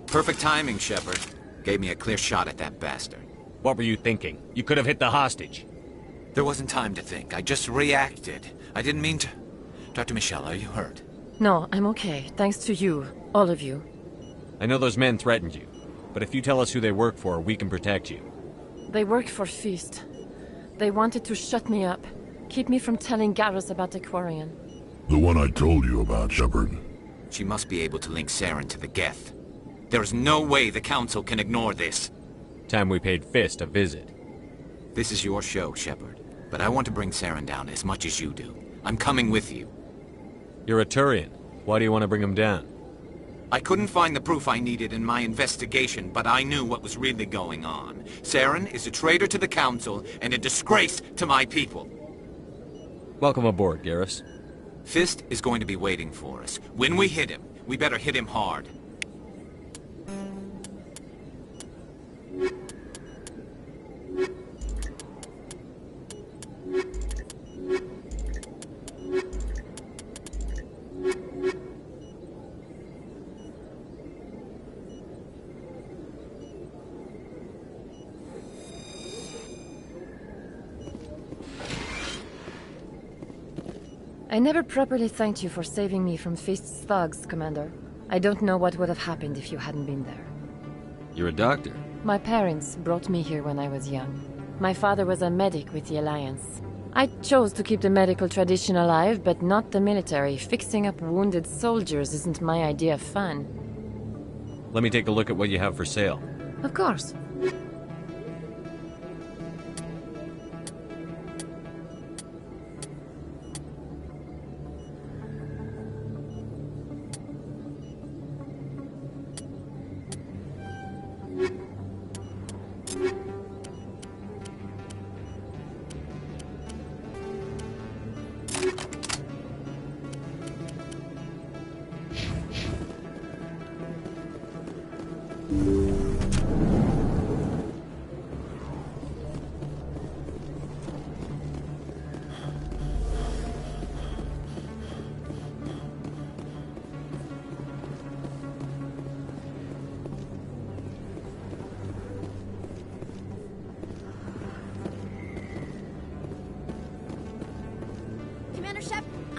Perfect timing, Shepard. Gave me a clear shot at that bastard. What were you thinking? You could have hit the hostage. There wasn't time to think. I just reacted. I didn't mean to... Dr. Michelle, are you hurt? No, I'm okay. Thanks to you. All of you. I know those men threatened you, but if you tell us who they work for, we can protect you. They work for Feast. They wanted to shut me up. Keep me from telling Garrus about the Quarian. The one I told you about, Shepard. She must be able to link Saren to the Geth. There's no way the Council can ignore this. Time we paid Fist a visit. This is your show, Shepard. But I want to bring Saren down as much as you do. I'm coming with you. You're a Turian. Why do you want to bring him down? I couldn't find the proof I needed in my investigation, but I knew what was really going on. Saren is a traitor to the Council and a disgrace to my people. Welcome aboard, Garrus. Fist is going to be waiting for us. When we hit him, we better hit him hard. I never properly thanked you for saving me from Feast's thugs, Commander. I don't know what would have happened if you hadn't been there. You're a doctor. My parents brought me here when I was young. My father was a medic with the Alliance. I chose to keep the medical tradition alive, but not the military. Fixing up wounded soldiers isn't my idea of fun. Let me take a look at what you have for sale. Of course.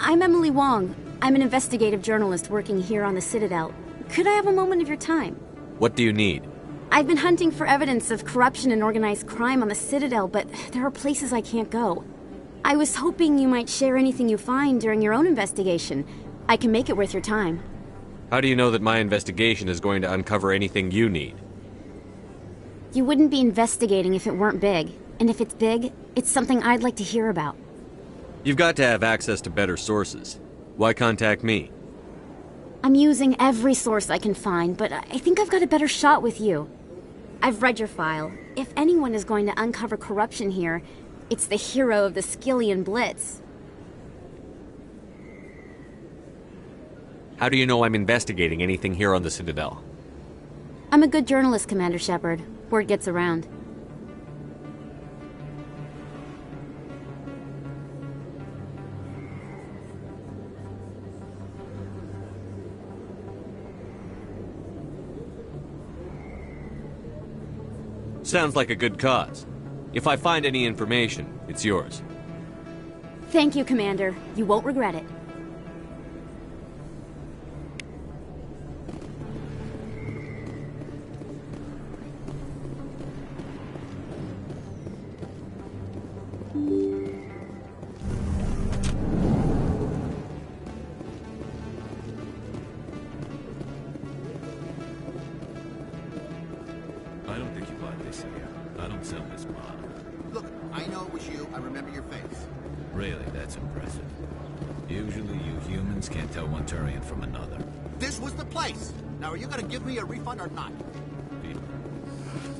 I'm Emily Wong. I'm an investigative journalist working here on the Citadel. Could I have a moment of your time? What do you need? I've been hunting for evidence of corruption and organized crime on the Citadel, but there are places I can't go. I was hoping you might share anything you find during your own investigation. I can make it worth your time. How do you know that my investigation is going to uncover anything you need? You wouldn't be investigating if it weren't big. And if it's big, it's something I'd like to hear about. You've got to have access to better sources. Why contact me? I'm using every source I can find, but I think I've got a better shot with you. I've read your file. If anyone is going to uncover corruption here, it's the hero of the Skillian Blitz. How do you know I'm investigating anything here on the Citadel? I'm a good journalist, Commander Shepard. Word gets around. Sounds like a good cause. If I find any information, it's yours. Thank you, Commander. You won't regret it. I don't think you bought this here. I don't sell this bottle. Look, I know it was you. I remember your face. Really, that's impressive. Usually you humans can't tell one Turian from another. This was the place. Now, are you going to give me a refund or not?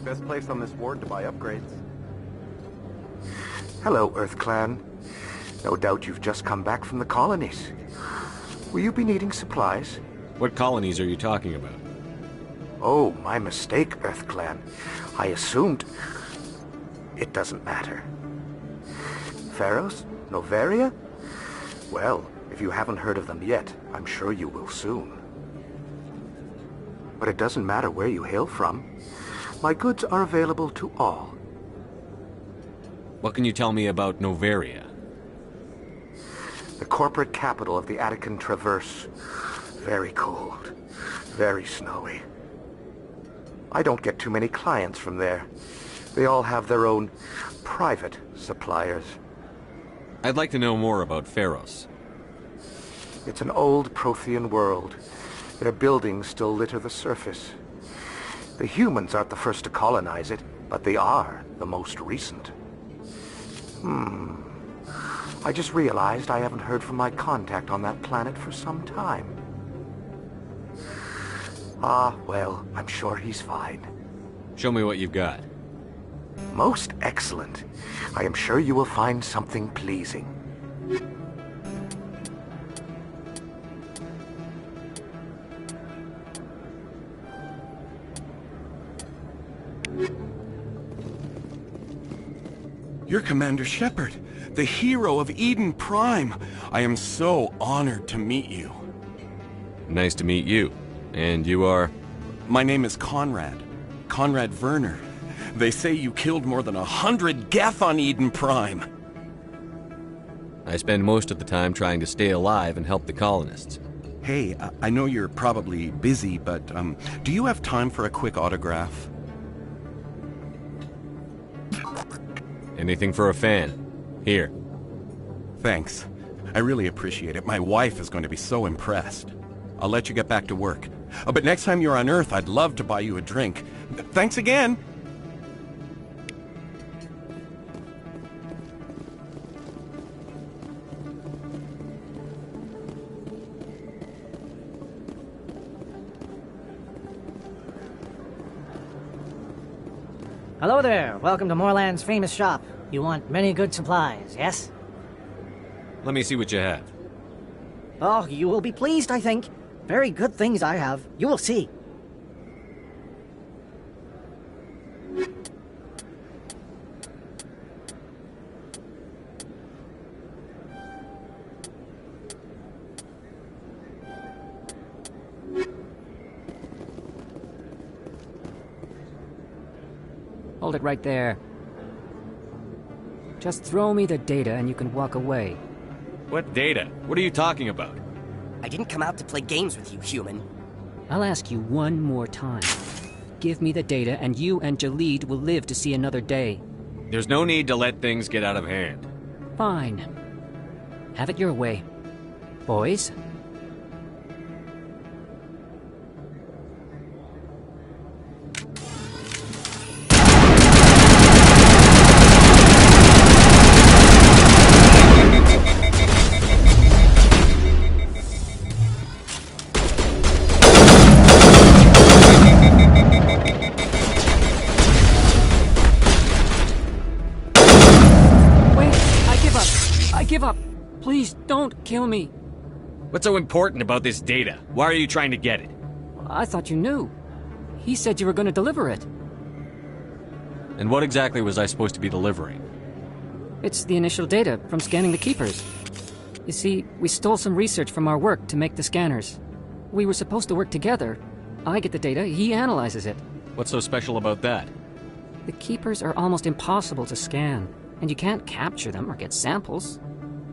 Best place on this ward to buy upgrades. Hello, Earth Clan. No doubt you've just come back from the colonies. Will you be needing supplies? What colonies are you talking about? Oh, my mistake, Earth Clan. I assumed... It doesn't matter. Pharos? Noveria? Well, if you haven't heard of them yet, I'm sure you will soon. But it doesn't matter where you hail from. My goods are available to all. What can you tell me about Noveria? The corporate capital of the Attican Traverse. Very cold. Very snowy. I don't get too many clients from there. They all have their own private suppliers. I'd like to know more about Pharos. It's an old Prothean world. Their buildings still litter the surface. The humans aren't the first to colonize it, but they are the most recent. I just realized I haven't heard from my contact on that planet for some time. Ah, well, I'm sure he's fine. Show me what you've got. Most excellent. I am sure you will find something pleasing. You're Commander Shepard, the hero of Eden Prime. I am so honored to meet you. Nice to meet you. And you are? My name is Conrad. Conrad Werner. They say you killed more than 100 Geth on Eden Prime. I spend most of the time trying to stay alive and help the colonists. Hey, I know you're probably busy, but do you have time for a quick autograph? Anything for a fan. Here. Thanks. I really appreciate it. My wife is going to be so impressed. I'll let you get back to work. Oh, but next time you're on Earth, I'd love to buy you a drink. Thanks again! Hello there. Welcome to Moorland's famous shop. You want many good supplies, yes? Let me see what you have. Oh, you will be pleased, I think. Very good things I have. You will see. Hold it right there. Just throw me the data and you can walk away. What data? What are you talking about? I didn't come out to play games with you, human. I'll ask you one more time. Give me the data and you and Jalid will live to see another day. There's no need to let things get out of hand. Fine. Have it your way. Boys? Give up! Please, don't kill me! What's so important about this data? Why are you trying to get it? I thought you knew. He said you were going to deliver it. And what exactly was I supposed to be delivering? It's the initial data from scanning the Keepers. You see, we stole some research from our work to make the scanners. We were supposed to work together. I get the data, he analyzes it. What's so special about that? The Keepers are almost impossible to scan, and you can't capture them or get samples.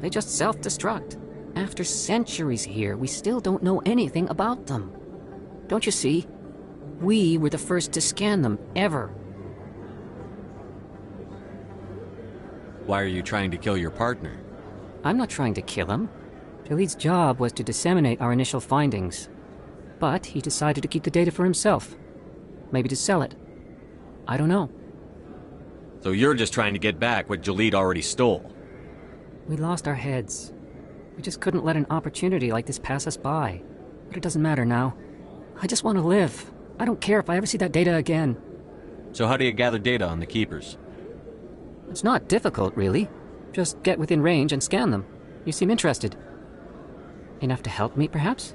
They just self-destruct. After centuries here, we still don't know anything about them. Don't you see? We were the first to scan them, ever. Why are you trying to kill your partner? I'm not trying to kill him. Jalid's job was to disseminate our initial findings. But he decided to keep the data for himself. Maybe to sell it. I don't know. So you're just trying to get back what Jalid already stole? We lost our heads. We just couldn't let an opportunity like this pass us by. But it doesn't matter now. I just want to live. I don't care if I ever see that data again. So how do you gather data on the Keepers? It's not difficult, really. Just get within range and scan them. You seem interested. Enough to help me, perhaps?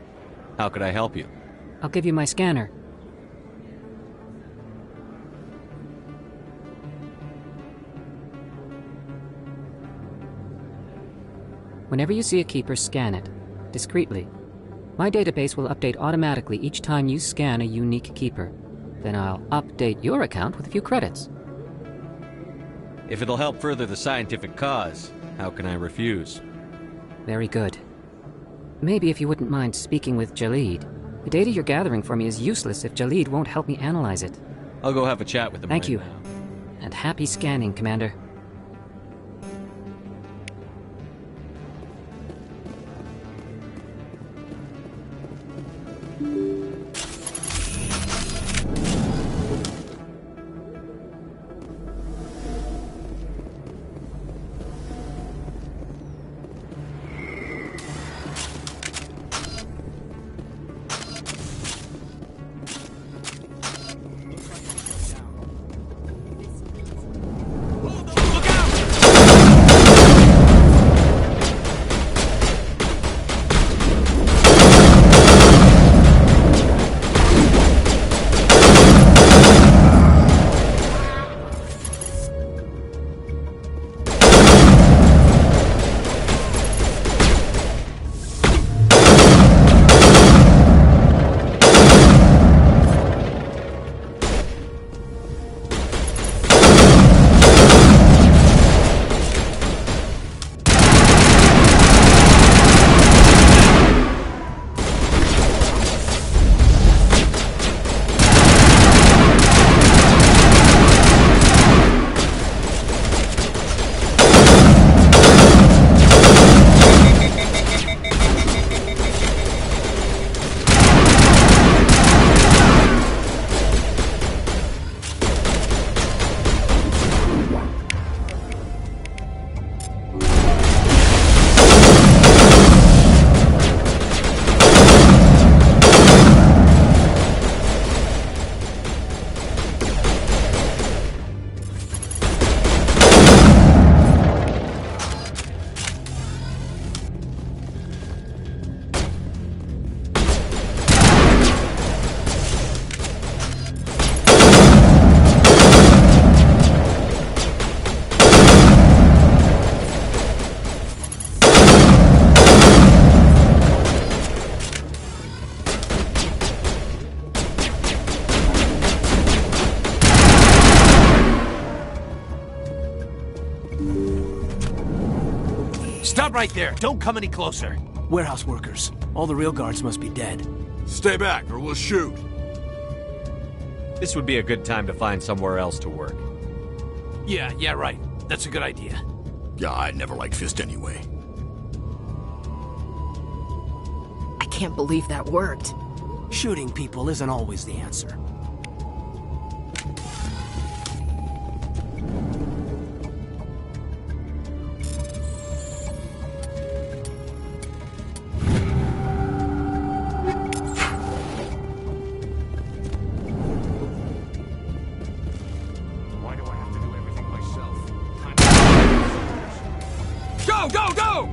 How could I help you? I'll give you my scanner. Whenever you see a Keeper, scan it. Discreetly. My database will update automatically each time you scan a unique Keeper. Then I'll update your account with a few credits. If it'll help further the scientific cause, how can I refuse? Very good. Maybe if you wouldn't mind speaking with Jalid. The data you're gathering for me is useless if Jalid won't help me analyze it. I'll go have a chat with him. Thank right you. now. And happy scanning, Commander. Stop right there! Don't come any closer! Warehouse workers. All the real guards must be dead. Stay back, or we'll shoot. This would be a good time to find somewhere else to work. Yeah, right. That's a good idea. Yeah, I never liked Fist anyway. I can't believe that worked. Shooting people isn't always the answer. Go!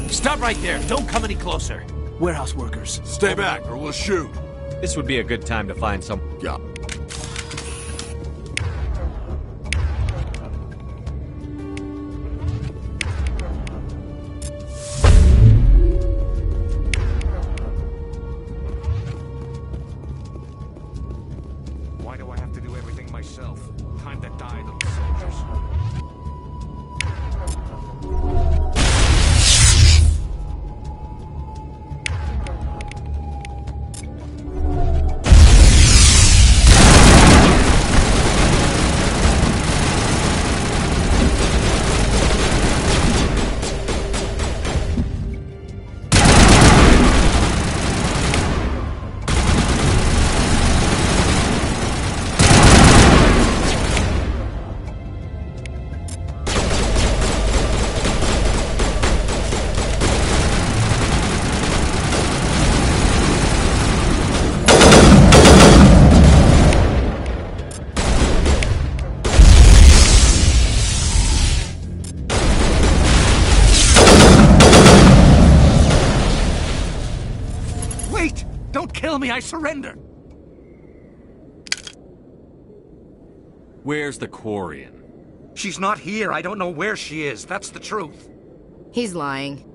Stop right there. Don't come any closer. Warehouse workers. Stay back or we'll shoot. This would be a good time to find some... Yeah. Why do I have to do everything myself? Time to die, little soldiers. Wait! Don't kill me, I surrender! Where's the Quarian? She's not here. I don't know where she is. That's the truth. He's lying.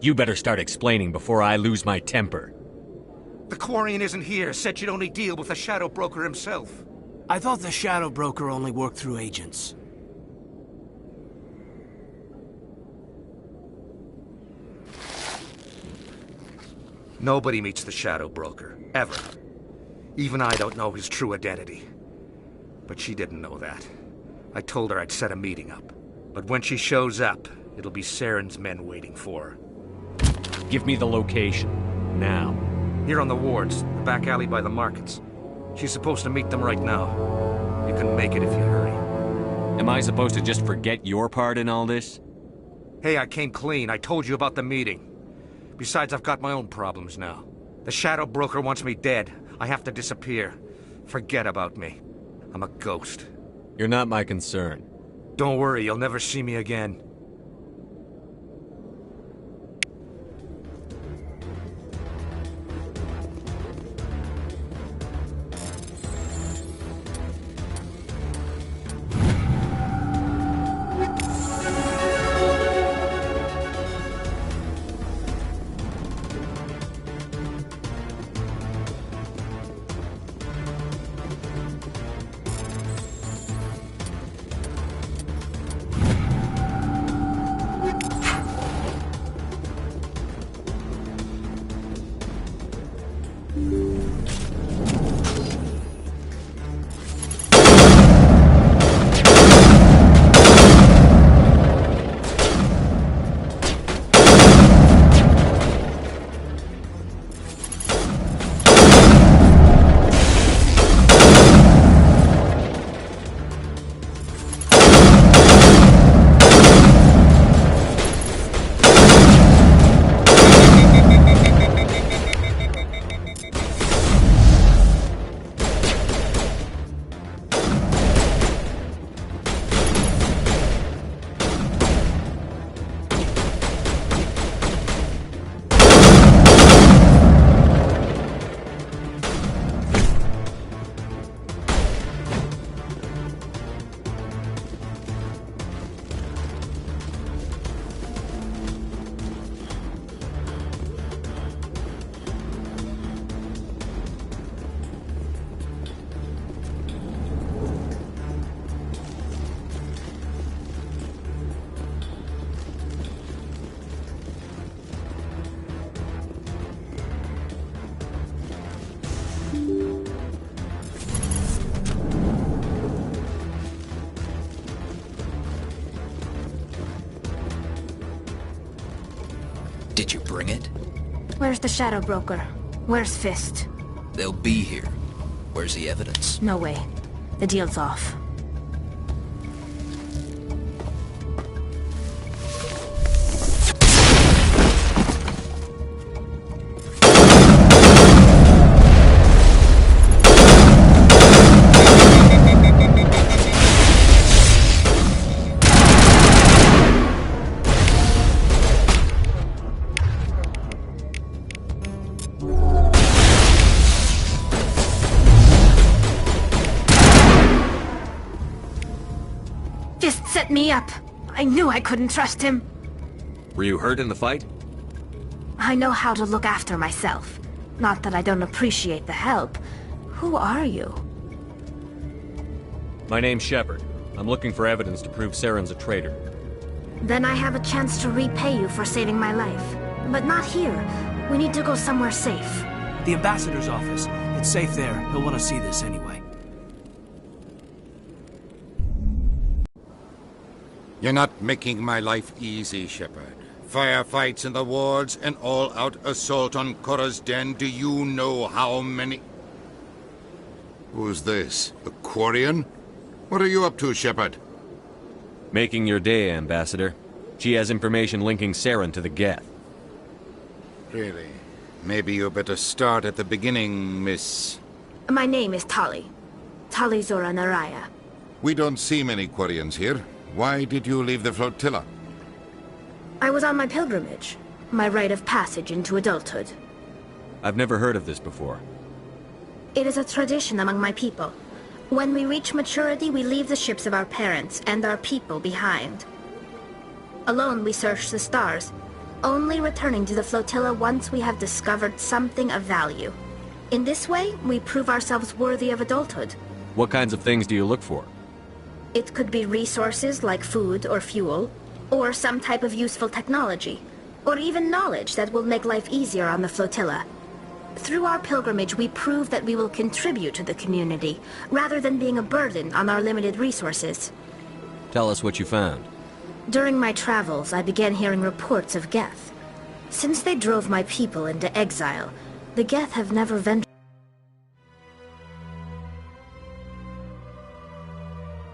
You better start explaining before I lose my temper. The Quarian isn't here. Said she'd only deal with the Shadow Broker himself. I thought the Shadow Broker only worked through agents. Nobody meets the Shadow Broker. Ever. Even I don't know his true identity. But she didn't know that. I told her I'd set a meeting up. But when she shows up, it'll be Saren's men waiting for her. Give me the location. Now. Here on the wards, the back alley by the markets. She's supposed to meet them right now. You can make it if you hurry. Am I supposed to just forget your part in all this? Hey, I came clean. I told you about the meeting. Besides, I've got my own problems now. The Shadow Broker wants me dead. I have to disappear. Forget about me. I'm a ghost. You're not my concern. Don't worry, you'll never see me again. Did you bring it? Where's the Shadow Broker? Where's Fist? They'll be here. Where's the evidence? No way. The deal's off. Fist set me up. I knew I couldn't trust him. Were you hurt in the fight? I know how to look after myself. Not that I don't appreciate the help. Who are you? My name's Shepard. I'm looking for evidence to prove Saren's a traitor. Then I have a chance to repay you for saving my life. But not here. We need to go somewhere safe. The ambassador's office. It's safe there. He'll want to see this anyway. You're not making my life easy, Shepard. Firefights in the wards, an all-out assault on Korra's den. Do you know how many... Who's this? The Quarian? What are you up to, Shepard? Making your day, Ambassador. She has information linking Saren to the Geth. Really? Maybe you better start at the beginning, Miss... My name is Tali. Tali Zora Naraya. We don't see many Quarians here. Why did you leave the flotilla? I was on my pilgrimage. My rite of passage into adulthood. I've never heard of this before. It is a tradition among my people. When we reach maturity, we leave the ships of our parents and our people behind. Alone, we search the stars, only returning to the flotilla once we have discovered something of value. In this way, we prove ourselves worthy of adulthood. What kinds of things do you look for? It could be resources like food or fuel, or some type of useful technology, or even knowledge that will make life easier on the flotilla. Through our pilgrimage, we prove that we will contribute to the community, rather than being a burden on our limited resources. Tell us what you found. During my travels, I began hearing reports of Geth. Since they drove my people into exile, the Geth have never ventured